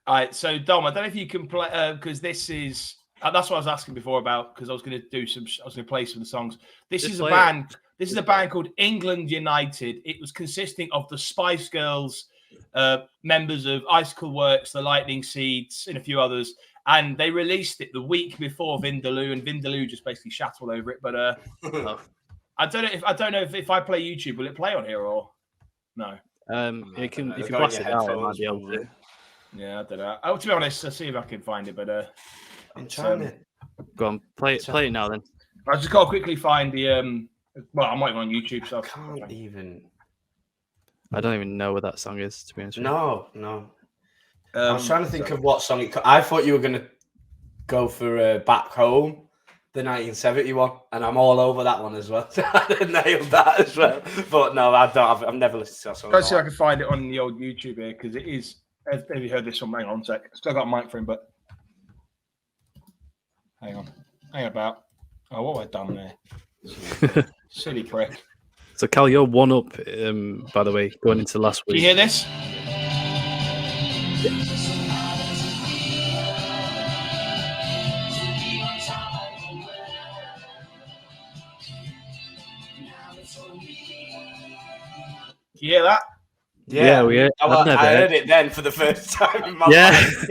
S4: All right. So, Dom, I don't know if you can play, because this is, that's what I was asking before about, because I was going to play some of the songs. This
S2: Just
S4: is a
S2: play it.
S4: band. This is a band called England United. It was consisting of the Spice Girls, members of Icicle Works, the Lightning Seeds, and a few others. And they released it the week before Vindaloo, and Vindaloo just basically shat all over it. But I don't know if I play YouTube, will it play on here or no?
S2: It can,
S1: know.
S2: if you
S1: Go
S2: blast
S1: on
S2: it
S1: your
S2: down, it might
S1: headphones,
S2: be able
S1: probably.
S2: to.
S4: Yeah, I don't know. Oh, to be honest, I'll see if I can find it. But
S1: I'm
S4: it's,
S1: trying it.
S2: Go on, play it now then.
S4: I just got to quickly find the well, I'm not even on YouTube, so
S1: I can't even.
S2: I don't even know what that song is, to be honest with you.
S1: No. I was trying to think of what song I thought you were going to go for Back Home, the 1971, and I'm all over that one as well. I nailed that as well. But no, I don't. I've never listened to that song.
S4: Let's see if I can find it on the old YouTube here, because it is. Have you heard this one? Hang on a sec. Still got a mic for him, but hang on about. Oh, what have I done there? Silly prick.
S2: So, Cal, you're 1 up, by the way, going into last
S4: Do
S2: week.
S4: you hear this? Do you hear that?
S2: Yeah, we heard, I've never
S1: I
S2: heard.
S1: heard it then for the first time in my
S2: Yeah.
S1: life.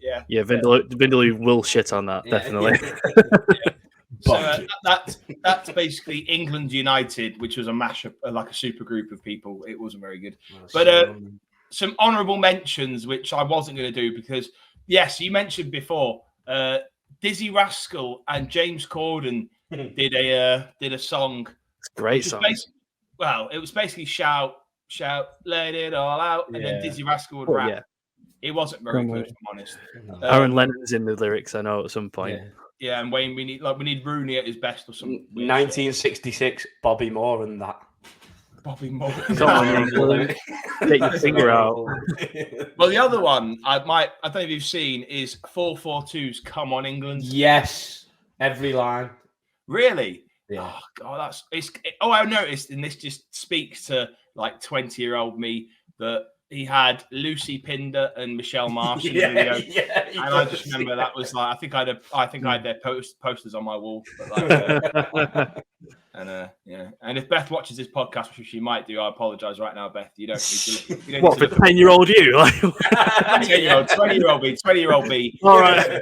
S4: Yeah.
S2: Yeah, Vindaloo will shit on that, definitely.
S4: So that's basically England United, which was a mashup, like a super group of people. It wasn't very good. But some honourable mentions, which I wasn't going to do because, yes, you mentioned before, Dizzy Rascal and James Corden did a song.
S2: It's a great song.
S4: Well, it was basically shout, let it all out, and then Dizzy Rascal would rap.
S2: Yeah.
S4: It wasn't very good, if I'm honest.
S2: Aaron Lennon's in the lyrics, I know, at some point.
S4: Yeah, and Wayne, we need Rooney at his best or something.
S1: 1966, Bobby Moore and that.
S4: Bobby Moore.
S2: Get your finger out.
S4: Well, the other one I don't know if you've seen is 442's "Come On England."
S1: Yes, every line.
S4: Really?
S1: Yeah.
S4: Oh God, I noticed, and this just speaks to like 20-year-old me, that he had Lucy Pinder and Michelle Marsh in the video. And I just remember that was like I had their posters on my wall. But like, and if Beth watches this podcast, which she might do, I apologise right now, Beth. You don't need to.
S2: What, for 10-year-old you?
S4: 10-year-old, 20-year-old me, 20-year-old me.
S2: All right.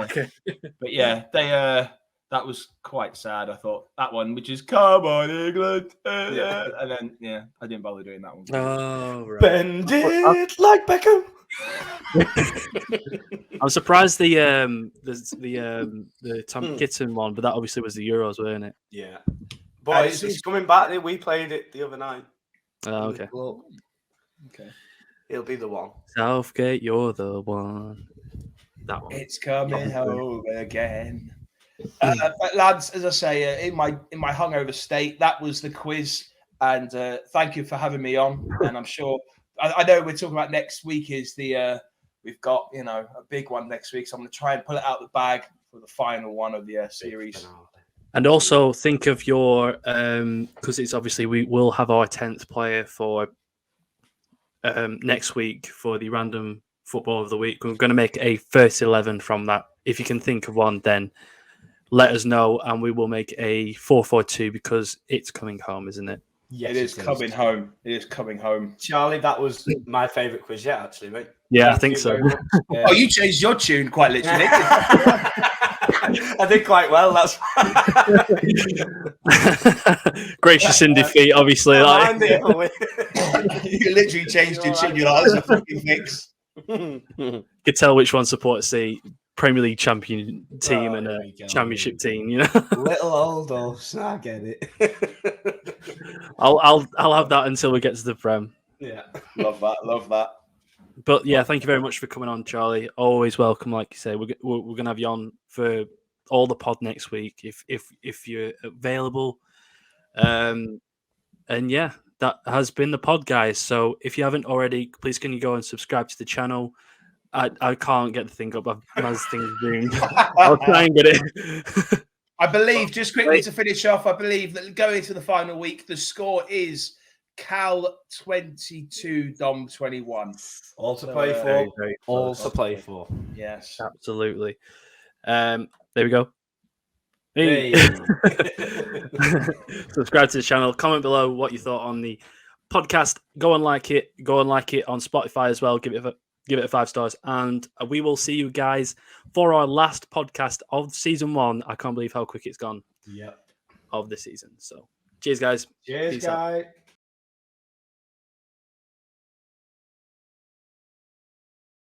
S4: Okay. But yeah, they That was quite sad. I thought that one, which is "Come on, England," and then I didn't bother doing that one.
S2: Oh, right.
S1: Bend it like Beckham.
S2: I'm surprised the Tom Kitten one, but that obviously was the Euros, weren't it?
S1: Yeah, but it's coming back. We played it the other night.
S2: Oh, okay.
S4: Okay.
S1: It'll be the one.
S2: Southgate, you're the one. That one.
S4: It's coming home again. But lads, as I say, in my hungover state, that was the quiz, and thank you for having me on. And I'm sure I know we're talking about next week is the we've got a big one next week, so I'm going to try and pull it out the bag for the final one of the series.
S2: And also think of your because it's obviously we will have our 10th player for next week for the random football of the week. We're going to make a first 11 from that. If you can think of one, then let us know, and we will make a 4-4-2 because it's coming home, isn't it?
S4: Yes, it is coming home. It is coming home.
S1: Charlie, that was my favourite quiz yet, actually, mate.
S2: Yeah, I think so.
S4: Oh, you changed your tune quite literally.
S1: I did quite well. That's
S2: gracious in defeat, obviously. Like.
S4: You literally changed your tune. You're like, that's a fucking fix.
S2: Could tell which one supports the Premier League champion team and a championship team.
S1: Little old us, I get it.
S2: I'll have that until we get to the Prem.
S1: Yeah,
S4: love that.
S2: But yeah, thank you very much for coming on, Charlie. Always welcome, like you say. We're gonna have you on for all the pod next week if you're available. And yeah, that has been the pod, guys. So if you haven't already, please can you go and subscribe to the channel. I can't get the thing up. Man's thing's zoomed. I'll try and get it.
S4: I believe, just quickly to finish off, I believe that going into the final week, the score is Cal 22, Dom 21.
S1: All to play for. All to play for.
S4: Yes.
S2: Absolutely. There we go.
S1: Hey.
S2: Subscribe to the channel. Comment below what you thought on the podcast. Go and like it. Go and like it on Spotify as well. Give it 5 stars. And we will see you guys for our last podcast of season 1. I can't believe how quick it's gone.
S1: Yep.
S2: Of the season. So cheers, guys.
S1: Cheers, guys.